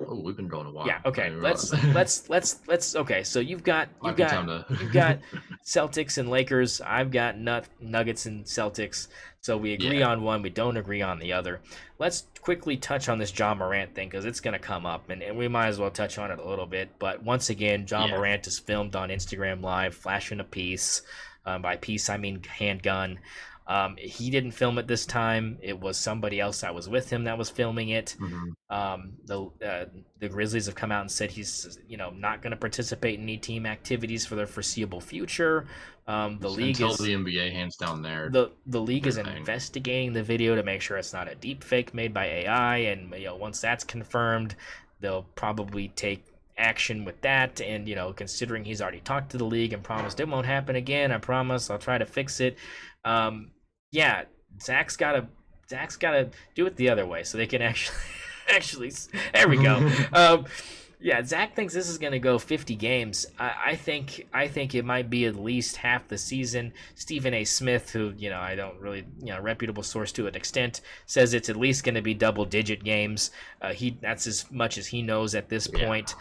Oh, we've been going a Yeah, while. I okay. didn't realize. Let's okay. So Might be time you've got to. Celtics and Lakers. I've got Nuggets and Celtics. So we agree Yeah. on one, we don't agree on the other. Let's quickly touch on this Ja Morant thing because it's going to come up, and we might as well touch on it a little bit. But once again, Ja Yeah. Morant is filmed on Instagram Live, flashing a piece. By piece, I mean handgun. He didn't film it this time. It was somebody else that was with him that was filming it. Hmm. Um, the the Grizzlies have come out and said he's not going to participate in any team activities for the foreseeable future. The league Until is the NBA hands down the league their is thing. investigating the video to make sure it's not a deep fake made by AI, and once that's confirmed, they'll probably take action with that. And considering he's already talked to the league and promised it won't happen again, I promise I'll try to fix it. Um, yeah, Zach's gotta Zach's gotta do it the other way so they can actually actually there we go. Yeah, Zach thinks this is going to go 50 games. I think it might be at least half the season. Stephen A. Smith, who I don't really reputable source to an extent, says it's at least going to be double-digit games. That's as much as he knows at this Yeah. point.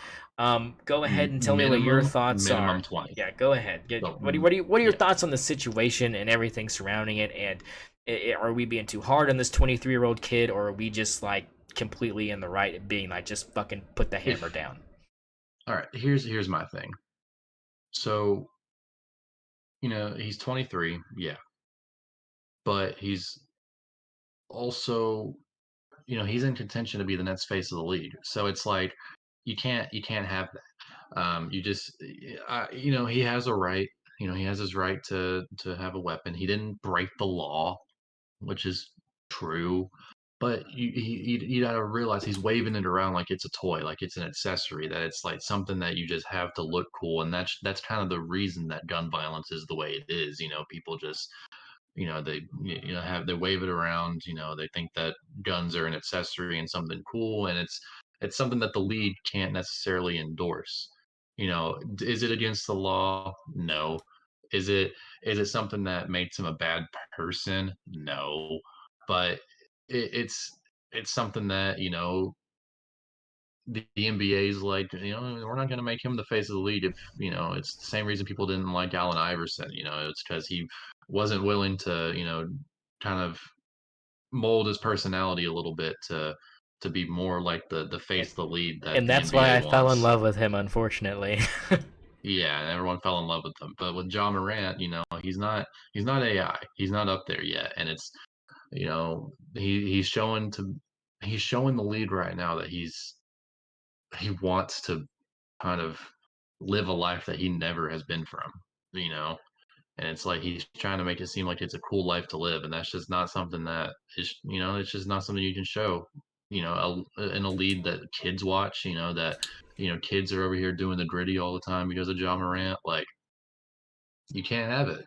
Go ahead and tell me what your thoughts minimum are. 20. Yeah, go ahead. So, What are your yeah. thoughts on the situation and everything surrounding it? And are we being too hard on this 23-year-old kid, or are we just like completely in the right, being like just fucking put the hammer If down? All right, here's my thing. So, he's 23, yeah, but he's also, he's in contention to be the next face of the league. So it's like you can't have that. You just, he has a right. He has his right to have a weapon. He didn't break the law, which is true. But you gotta realize he's waving it around like it's a toy, like it's an accessory, that it's like something that you just have to look cool, and that's kind of the reason that gun violence is the way it is. People just, they have they wave it around. They think that guns are an accessory and something cool, and it's something that the league can't necessarily endorse. Is it against the law? No. Is it is it something that makes him a bad person? No. But it's it's something that, the NBA's like, we're not going to make him the face of the league. If it's the same reason people didn't like Allen Iverson. It's because he wasn't willing to, kind of mold his personality a little bit to be more like the and, face of the league that and the that's why NBA I fell in wants. love with him, unfortunately. Yeah, and everyone fell in love with him. But with Ja Morant, he's not AI. He's not up there yet, and it's he's showing the lead right now that he wants to kind of live a life that he never has been from, you know? And it's like he's trying to make it seem like it's a cool life to live, and that's just not something that is, it's just not something you can show, in a lead that kids watch, that, kids are over here doing the gritty all the time because of Ja Morant. Like, you can't have it.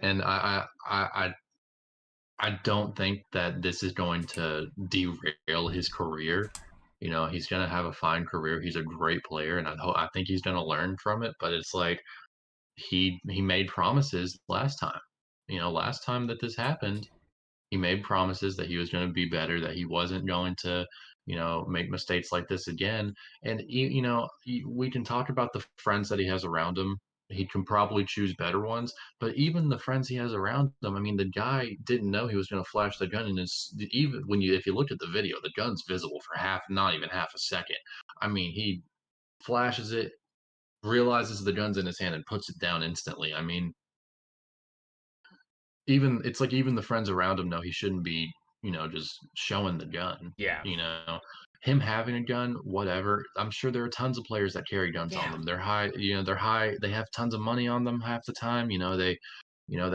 And I don't think that this is going to derail his career. He's going to have a fine career. He's a great player, and I think he's going to learn from it. But it's like he made promises last time. Last time that this happened, he made promises that he was going to be better, that he wasn't going to, make mistakes like this again. And we can talk about the friends that he has around him. He can probably choose better ones, but even the friends he has around him, I mean, the guy didn't know he was going to flash the gun, and even if you look at the video, the gun's visible for not even half a second. I mean, he flashes it, realizes the gun's in his hand, and puts it down instantly. I mean, even the friends around him know he shouldn't be, just showing the gun. Yeah. You know, him having a gun, whatever. I'm sure there are tons of players that carry guns on Yeah. them. They're high, they're high. They have tons of money on them half the time. They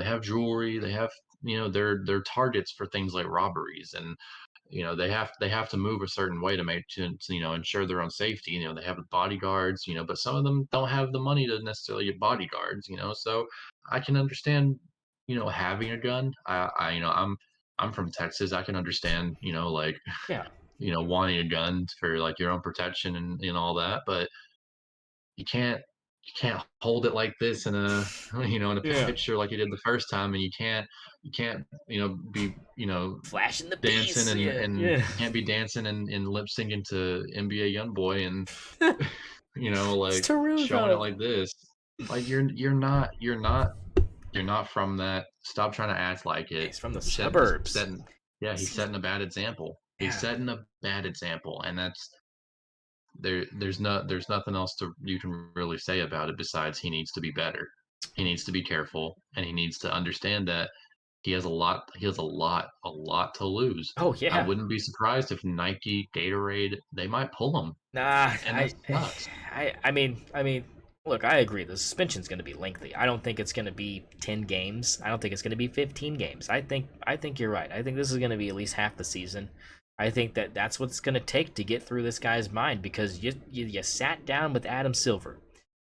have jewelry. They have, they're targets for things like robberies, and they have to move a certain way to ensure their own safety. They have bodyguards, but some of them don't have the money to necessarily get bodyguards. So I can understand, having a gun. I'm from Texas. I can understand, like, Yeah. wanting a gun for like your own protection and all that, but you can't hold it like this in a in a Yeah. picture like you did the first time, and you can't be Flashing the dancing, piece. and Yeah. and Yeah. you can't be dancing and lip syncing to NBA YoungBoy, and It's like true showing it though. like this. Like, you're not from that. Stop trying to act like it. He's from the He's suburbs. setting, yeah, he's He's setting a bad example. He's yeah. setting a bad example, and there's nothing else you can really say about it besides he needs to be better. He needs to be careful, and he needs to understand that he has a lot to lose. Oh I yeah. wouldn't be surprised if Nike, Gatorade, they might pull him, Nah, and that sucks. I mean, look, I agree. The suspension's going to be lengthy. I don't think it's going to be 10 games. I don't think it's going to be 15 games. I think you're right. I think this is going to be at least half the season. I think that's what it's going to take to get through this guy's mind, because you sat down with Adam Silver,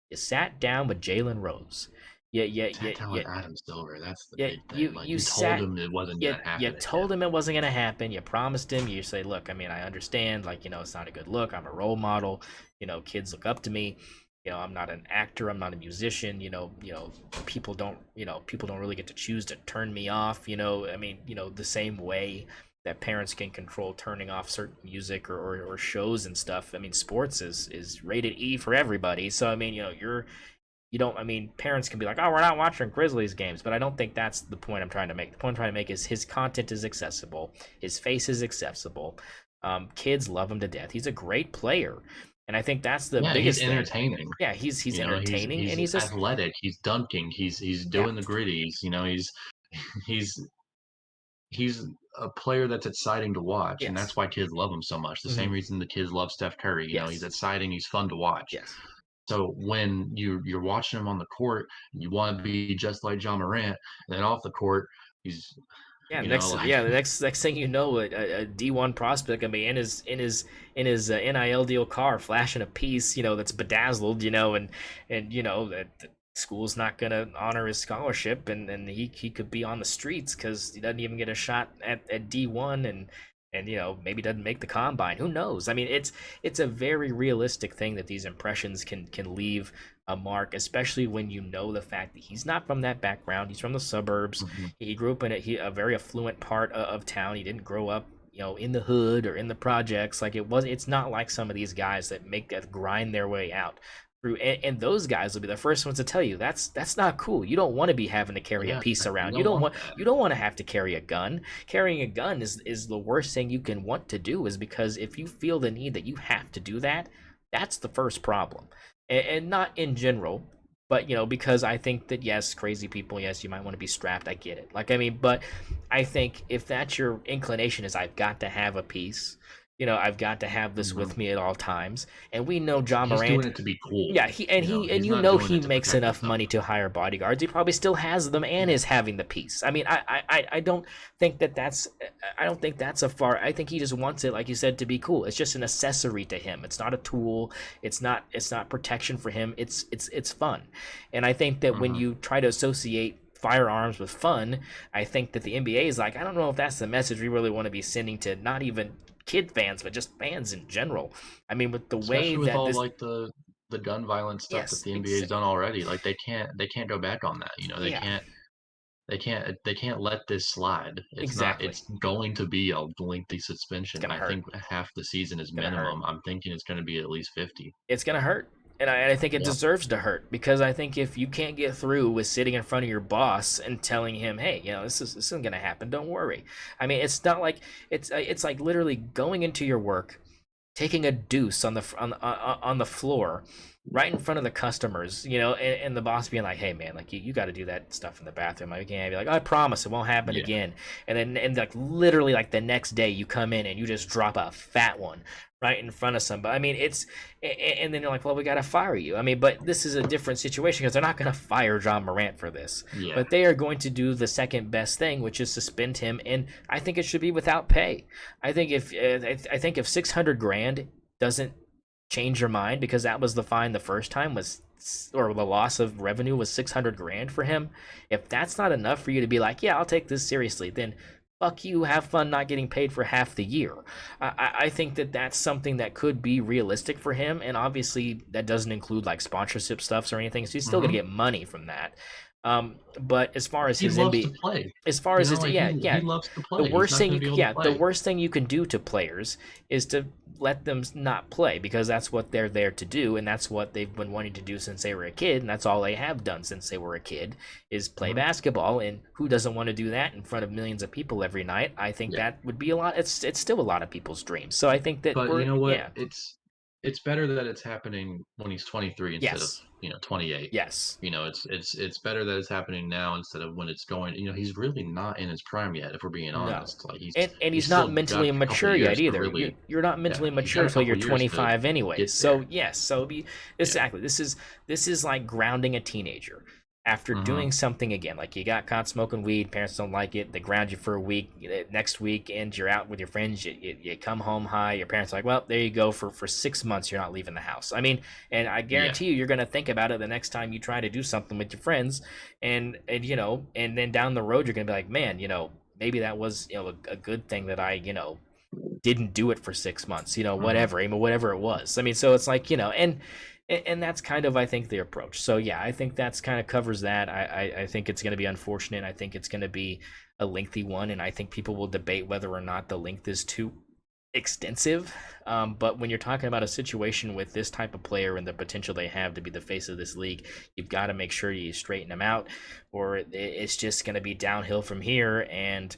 you sat down with Jalen Rose, yeah, yeah, yeah, Sat down yeah, with Adam Silver. That's the yeah. big thing. You Like, you you told sat him it wasn't you gonna you happen again. told him it wasn't gonna happen. You promised him. You say, look, I mean, I understand. Like, it's not a good look. I'm a role model. Kids look up to me. I'm not an actor. I'm not a musician. People don't really get to choose to turn me off. I mean, the same way that parents can control turning off certain music or shows and stuff. I mean, sports is rated E for everybody. So I mean, you don't, I mean, parents can be like, oh, we're not watching Grizzlies games, but I don't think that's the point I'm trying to make. The point I'm trying to make is his content is accessible, his face is accessible. Kids love him to death. He's a great player, and I think that's the Yeah, he's biggest thing. entertaining. Yeah, he's He's entertaining, and he's he's just athletic. He's dunking. He's yeah, doing the gritties. He's he's a player that's exciting to watch, and yes, that's why kids love him so much. The same hmm reason the kids love Steph Curry. He's yes, exciting. He's fun to watch. yes. So when you're watching him on the court, you want to be just like John Morant. And then off the court, he's Yeah, like, yeah, the next thing you know, a D1 prospect gonna be in his NIL deal car, flashing a piece, that's bedazzled, and that the school's not gonna honor his scholarship, and he could be on the streets because he doesn't even get a shot at D1, and maybe doesn't make the combine. Who knows? I mean, it's a very realistic thing that these impressions can leave a mark, especially when you know the fact that he's not from that background. He's from the suburbs. mhm, He grew up in a very affluent part of town. He didn't grow up, in the hood or in the projects. Like it's not like some of these guys that grind their way out through, and those guys will be the first ones to tell you that's not cool. You don't want to be having to carry a Yeah, piece you around. don't want that. You don't want to have to carry a gun. Carrying a gun is the worst thing you can want to do, is because if you feel the need that you have to do that, that's the first problem. And not in general, but because I think that, yes, crazy people, yes, you might want to be strapped. I get it. Like, I mean, but I think if that's your inclination, is I've got to have a piece, I've got to have this Mhm. with me at all times. And we know Ja He's doing Morant. it to be cool. Yeah, He's not doing he it to makes protect enough himself. money to hire bodyguards. He probably still has them and Yeah. is having the piece. I mean, I don't think that's I don't think that's a far. I think he just wants it, like you said, to be cool. It's just an accessory to him. It's not a tool. It's not protection for him. It's fun. And I think that when Mhm. you try to associate firearms with fun, I think that the NBA is like, I don't know if that's the message we really want to be sending to not even kid fans, but just fans in general. I mean, with the way Especially with that all, this, like, the gun violence stuff that yes, the NBA's done already, like, they can't go back on that, yeah, they can't let this slide. exactly. It's going to be a lengthy It's suspension. gonna I hurt. think half the season is It's gonna hurt. minimum. I'm thinking it's gonna be at least 50. It's gonna hurt. And I think it Yep. deserves to hurt, because I think if you can't get through with sitting in front of your boss and telling him, "Hey, this isn't gonna happen. Don't worry." I mean, it's not like it's like literally going into your work, taking a deuce on the floor, right in front of the customers, and the boss being like, "Hey, man, like you got to do that stuff in the bathroom. Like, you can't be like, I promise it won't happen Yeah. again." And like literally like the next day you come in and you just drop a fat one right in front of somebody. I mean, and then you're like, "Well, we got to fire you." I mean, but this is a different situation, because they're not going to fire John Morant for this, Yeah. but they are going to do the second best thing, which is suspend him. And I think it should be without pay. I think if 600 grand doesn't change your mind, because that was the fine the first time, was, or the loss of revenue was 600 grand for him. If that's not enough for you to be like, "Yeah, I'll take this seriously," then fuck you, have fun not getting paid for half the year. I think that that's something that could be realistic for him, and obviously that doesn't include like sponsorship stuffs or anything, so he's still gonna Mhm. get money from that. But as far as He his loves to NBA, play. as far as his, Like, yeah, he yeah, loves to the play. He's worst not thing gonna you be can, able to yeah, the play. worst thing you can do to players is to let them not play, because that's what they're there to do, and that's what they've been wanting to do since they were a kid, and that's all they have done since they were a kid, is play Mhm. basketball. And who doesn't want to do that in front of millions of people every night? I think Yeah. that would be a lot. It's still a lot of people's dreams. So I think that But you we're, know what? yeah, It's better that it's happening when he's 23 instead of, yes, 28. yes, It's better that it's happening now instead of when it's going, he's really not in his prime yet, if we're being no. honest. Like, And he's he's not still got mentally a couple mature yet years to either. really. You're not Yeah, mentally he's got mature a till couple you're years to 25 anyway. get So there. yes, so be Yeah. exactly. This is like grounding a teenager after doing Mhm. something again. Like, you got caught smoking weed, parents don't like it, they ground you for a week. Next week, and you're out with your friends, you come home high. Your parents are like, "Well, there you go, for 6 months you're not leaving the house." I mean, and I Yeah. guarantee you're gonna think about it the next time you try to do something with your friends, and and then down the road you're gonna be like, "Man, maybe that was a good thing that I didn't do it for 6 months, Mhm. whatever, I mean, whatever it was." I mean, so it's like, and that's kind of, I think, the approach. So yeah, I think that's kind of covers that. I think it's going to be unfortunate. I think it's going to be a lengthy one, and I think people will debate whether or not the length is too extensive. But when you're talking about a situation with this type of player and the potential they have to be the face of this league, you've got to make sure you straighten them out, or it's just going to be downhill from here. And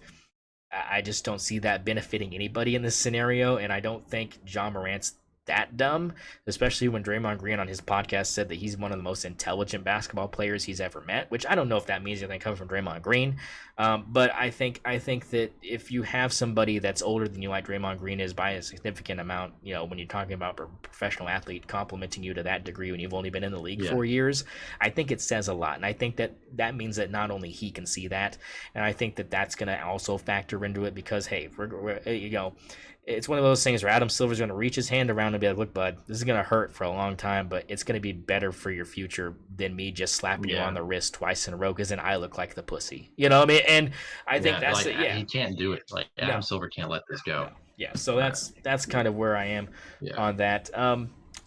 I just don't see that benefiting anybody in this scenario. And I don't think Ja Morant's that dumb, especially when Draymond Green on his podcast said that he's one of the most intelligent basketball players he's ever met, which I don't know if that means anything coming from Draymond Green. But I think that if you have somebody that's older than you, like Draymond Green is by a significant amount, when you're talking about a professional athlete complimenting you to that degree when you've only been in the league Yeah. 4 years, I think it says a lot. And I think that means that not only he can see that, and I think that that's going to also factor into it, because hey, it's one of those things where Adam Silver's going to reach his hand around and be like, "Look, bud, this is going to hurt for a long time, but it's going to be better for your future than me just slapping you on Yeah. the wrist twice in a row, because then I look like the pussy." You know what I mean? And I think Yeah. that's Like, it. Yeah. he can't do it. Like, Adam No. Silver can't let this No. go. Yeah. So Uh, that's kind of where I am yeah. on that.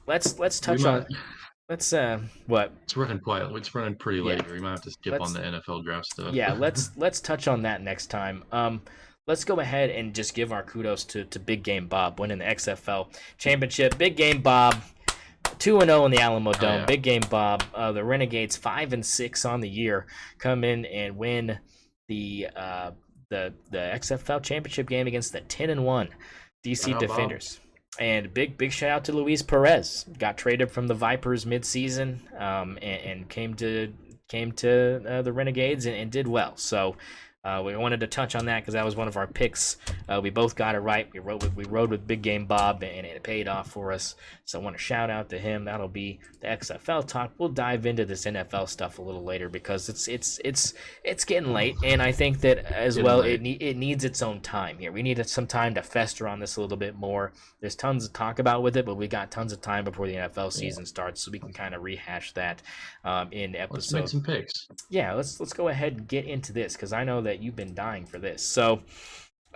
Let's We touch might. on let's what It's running quiet. It's running pretty yeah late here. We might have to skip on let's the NFL draft stuff. yeah let's touch on that next time. let's go ahead and just give our kudos to Big Game Bob winning the XFL championship. Big Game Bob, 2-0 in the Alamo Oh Dome. yeah. Big Game Bob. The Renegades 5-6 on the year come in and win the XFL championship game against the 10-1 DC Shout out Bob. Defenders. And big shout out to Luis Perez. Got traded from the Vipers midseason, and came to the Renegades and did well. So we wanted to touch on that because that was one of our picks. We both got it right. We rode with Big Game Bob, and it paid off for us. So I want to shout out to him. That'll be the XFL talk. We'll dive into this NFL stuff a little later because it's getting late, and I think that as well it needs its own time here. We need some time to fester on this a little bit more. There's tons to talk about with it, but we got tons of time before the NFL season starts, so we can kind of rehash that in episode. Let's make some picks. Yeah, let's go ahead and get into this because I know that you've been dying for this. So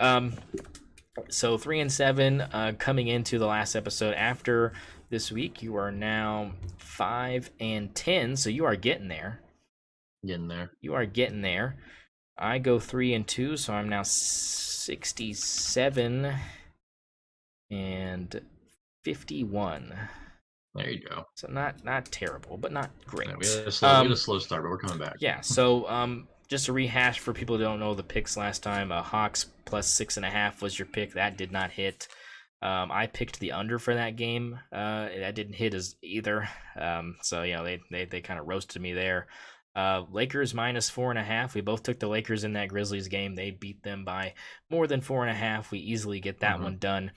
3-7 coming into the last episode. After this week, you are now 5-10, so you are getting there. You are getting there. I go 3-2, so I'm now 67 and 51. There you go. So not terrible, but not great. Yeah, we had a slow start, but we're coming back. Yeah. So just a rehash for people who don't know the picks last time. Hawks plus 6.5 was your pick. That did not hit. I picked the under for that game. That didn't hit as either. So they kind of roasted me there. Lakers minus 4.5. We both took the Lakers in that Grizzlies game. They beat them by more than 4.5. We easily get that one done.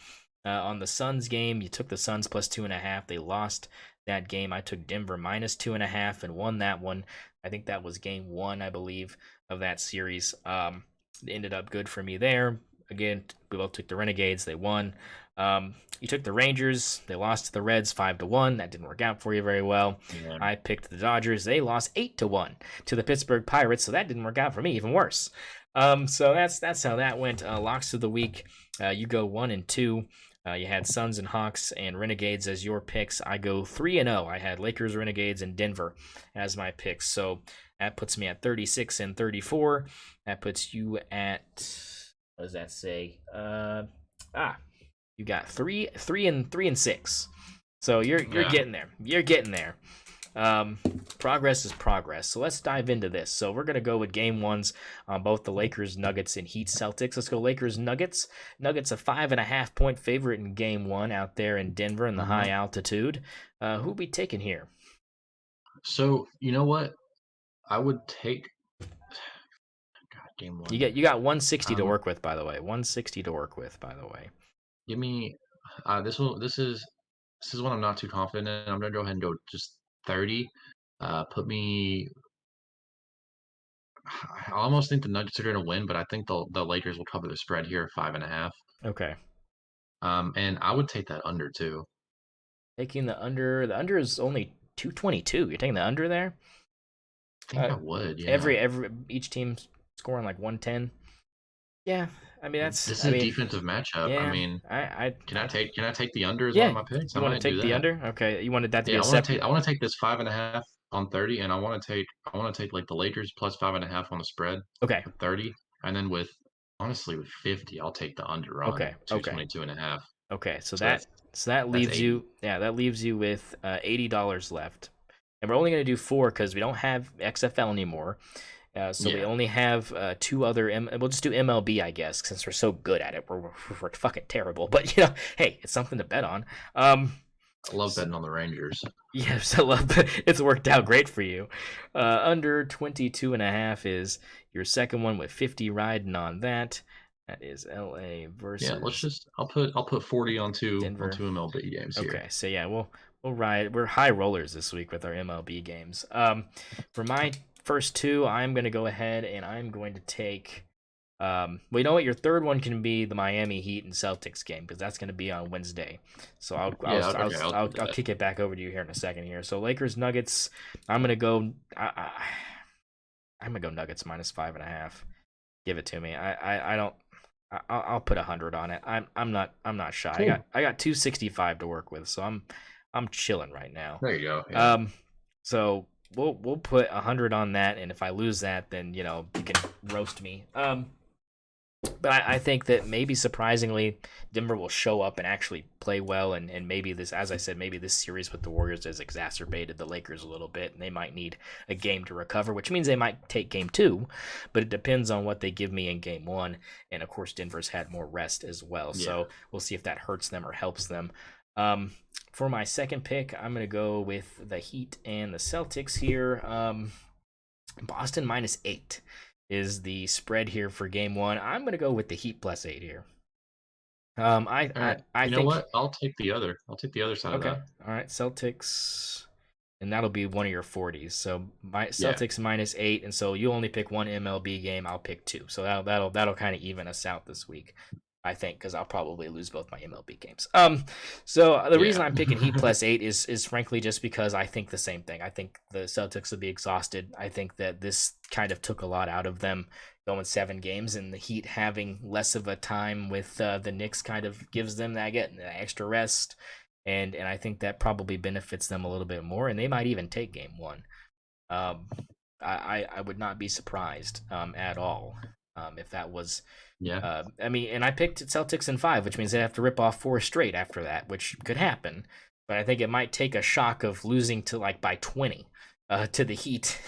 On the Suns game, you took the Suns plus 2.5. They lost that game. I took Denver minus 2.5 and won that one. I think that was game 1, I believe, of that series. It ended up good for me there. Again, we both took the Renegades. They won. You took the Rangers. They lost to the Reds 5-1. That didn't work out for you very well. Yeah. I picked the Dodgers. They lost 8-1 to the Pittsburgh Pirates, so that didn't work out for me, even worse. So that's how that went. Locks of the week. You go 1-2. You had Suns and Hawks and Renegades as your picks. I go 3-0. I had Lakers, Renegades, and Denver as my picks. So that puts me at 36 and 34. That puts you at, what does that say? You got 3 and 6. So you're getting there. You're getting there. Progress is progress. So let's dive into this. So we're going to go with game 1s on both the Lakers, Nuggets, and Heat Celtics. Let's go Lakers, Nuggets. Nuggets a 5.5 point favorite in game 1 out there in Denver in the high altitude. Who we taking here? So you know what? I would take game 1. You got 160 to work with, by the way. 160 to work with, by the way. Give me this one. This is one I'm not too confident in. I'm gonna go ahead and go just 30. Put me. I almost think the Nuggets are gonna win, but I think the Lakers will cover the spread here, 5.5. Okay. And I would take that under too. Taking the under. The under is only 222. You're taking the under there? I think I would. Yeah. Every each team scoring like 110. Yeah, I mean this is a defensive matchup. Yeah, I mean, can I take the under as one of my picks? You want to take the under? Okay, you wanted that to be I want to take this 5.5 on 30, and I want to take like the Lakers plus 5.5 on the spread. Okay. 30, and then with 50, I'll take the under on 222.5. Okay, so that leaves you that leaves you with $80 left, and we're only going to do 4 because we don't have XFL anymore. We only have 2 other. We'll just do MLB, I guess, since we're so good at it. We're fucking terrible, but hey, it's something to bet on. I love betting on the Rangers. Yes, I love. It's worked out great for you. Under 22.5 is your second one with 50 riding on that. That is LA versus. Yeah, I'll put 40 on two MLB games here. Okay, so yeah, we'll ride. We're high rollers this week with our MLB games. For my first 2, I'm going to go ahead and I'm going to take you know what? Your third one can be the Miami Heat and Celtics game because that's going to be on Wednesday. So I'll kick it back over to you here in a second here. So Lakers Nuggets, I'm going to go Nuggets minus 5.5. Give it to me. I'll put 100 on it. I'm not shy. Cool. I got 265 to work with, so I'm chilling right now. There you go. Yeah. So we'll put 100 on that, and if I lose that, then you can roast me. But I think that maybe surprisingly, Denver will show up and actually play well, and maybe this, as I said, maybe this series with the Warriors has exacerbated the Lakers a little bit, and they might need a game to recover, which means they might take game 2, but it depends on what they give me in game 1, and of course Denver's had more rest as well, Yeah. so we'll see if that hurts them or helps them. For my second pick, I'm going to go with the Heat and the Celtics here. Boston -8 is the spread here for game 1. I'm going to go with the Heat +8 here. All right. I You know think what? I'll take the other. I'll take the other side of okay. that. All right, Celtics, and that'll be one of your 40s. So my Yeah. Celtics -8, and so you only pick one MLB game. I'll pick 2. So that'll kind of even us out this week, I think, because I'll probably lose both my MLB games. So the reason Yeah. I'm picking Heat +8 is frankly just because I think the same thing. I think the Celtics will be exhausted. I think that this kind of took a lot out of them going 7 games, and the Heat having less of a time with the Knicks kind of gives them that extra rest, and I think that probably benefits them a little bit more, and they might even take game 1. Um, I would not be surprised at all if that was. Yeah. I mean, and I picked Celtics in 5, which means they have to rip off 4 straight after that, which could happen. But I think it might take a shock of losing to like by 20 to the Heat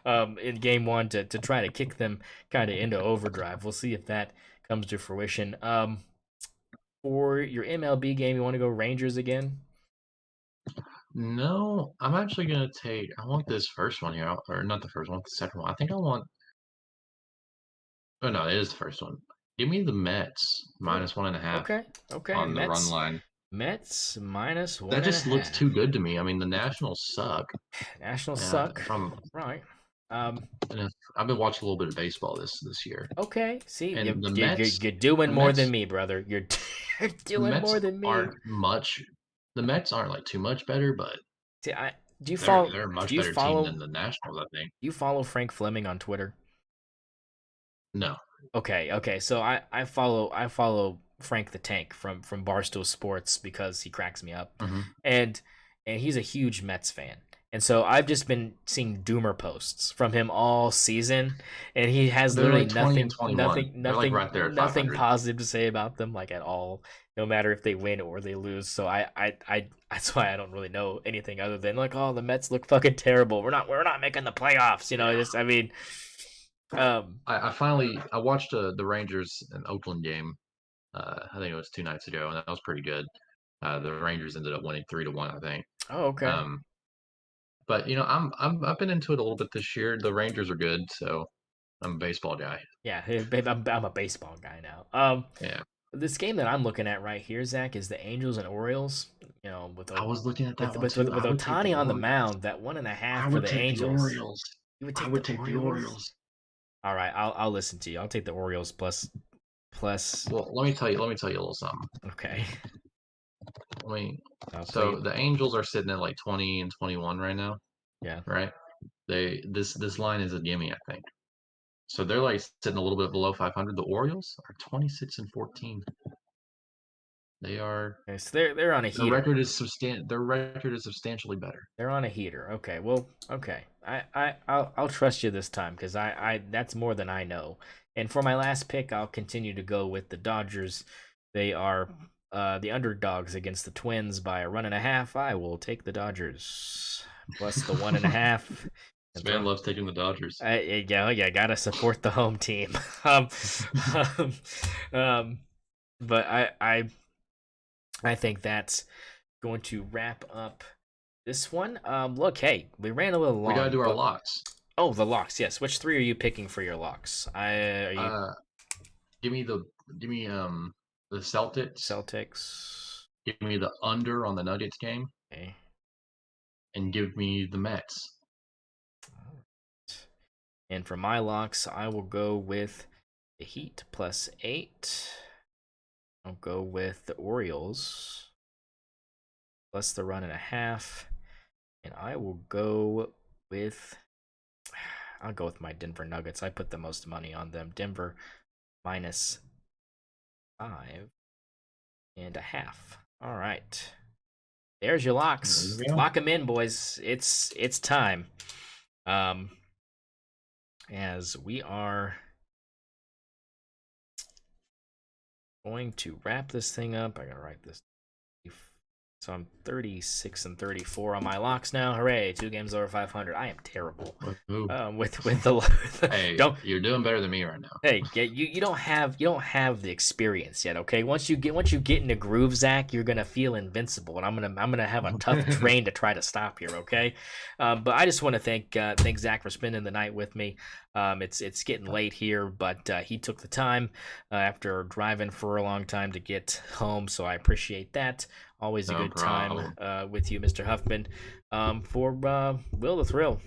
in game 1 to try to kick them kind of into overdrive. We'll see if that comes to fruition. For your MLB game, you want to go Rangers again? No, I'm actually gonna take. I want this first one here, or not the first one, the second one. I think I want. Oh no, it is the first one. Give me the Mets Oh, -1.5 okay, okay. on the run line. Mets minus one That and a just looks too half. good to me. I mean, the Nationals suck. Nationals Yeah, suck. if I'm, Right. Um. and if, I've been watching a little bit of baseball this year, Okay. See, and you're doing the more than Mets, me, brother. You're you're the doing Mets more than me. aren't much. The Mets aren't like too much better, but See, I do you follow? they're a much Do you better team follow? than the Nationals, I think. Do you follow Frank Fleming on Twitter? No. Okay, okay. So I follow Frank the Tank from Barstool Sports because he cracks me up, Hmm. and he's a huge Mets fan. And so I've just been seeing doomer posts from him all season, and he has They're literally like 20 and nothing, 21. nothing, They're like nothing, right there at nothing 500. positive to say about them, like at all. No matter if they win or they lose. So I that's why I don't really know anything other than like, oh, the Mets look fucking terrible. We're not making the playoffs. You know, Yeah. just I mean, um, I finally I watched the Rangers and Oakland game. I think it was 2 nights ago, and that was pretty good. The Rangers ended up winning 3-1, I think. oh, okay. Um, but you know, I've been into it a little bit this year. The Rangers are good, so I'm a baseball guy. Yeah, I'm a baseball guy now. Yeah, This game that I'm looking at right here, Zach, is the Angels and Orioles. You know, I was looking at that with one with too. with, with I would take the Otani on the Orioles. mound, that one and a I half for would the take the Angels. Orioles. You would I take the would take the Orioles. Orioles. All right, I'll listen to you. I'll take the Orioles plus. Well, let me tell you a little something. Okay, Let me. please. So the Angels are sitting at like 20 and 21 right now, Yeah. right? This line is a gimme, I think. So they're like sitting a little bit below 500. The Orioles are 26 and 14. They are Okay, so they're on a heater. their record is substantially better. They're on a heater. Okay. Well, okay. I'll trust you this time because I that's more than I know. And for my last pick, I'll continue to go with the Dodgers. They are the underdogs against the Twins by a run and a half. I will take the Dodgers plus the one and a half. This And man throw. loves taking the Dodgers. Yeah, gotta support the home team. um, um, um, but I think that's going to wrap up this one. Look, hey, we ran a little We gotta long, do our but locks. oh, the locks. Yes, which 3 are you picking for your locks? Are you Uh, give me the Celtics. Celtics? Give me the under on the Nuggets game, Okay. and give me the Mets. And for my locks, I will go with the Heat +8. I'll go with the Orioles plus the run and a half, and I will go with. I'll go with my Denver Nuggets. I put the most money on them. Denver -5.5. All right. There's your There locks. you go. Lock them in, boys. It's time. Um, as we are Going to wrap this thing up. I gotta write this. So I'm 36 and 34 on my locks now. Hooray! 2 games over 500. I am terrible. With the hey, don't you're doing better than me right now. Hey, you don't have the experience yet. Okay, once you get in the groove, Zach, you're gonna feel invincible, and I'm gonna have a tough train to try to stop here. Okay, but I just want to thank Zach for spending the night with me. It's getting late here, but he took the time after driving for a long time to get home, so I appreciate that. Always a good time with you, Mr. Huffman. For Will the Thrill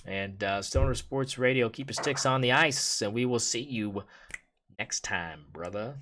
and St0ner Sports Radio, keep your sticks on the ice, and we will see you next time, brother.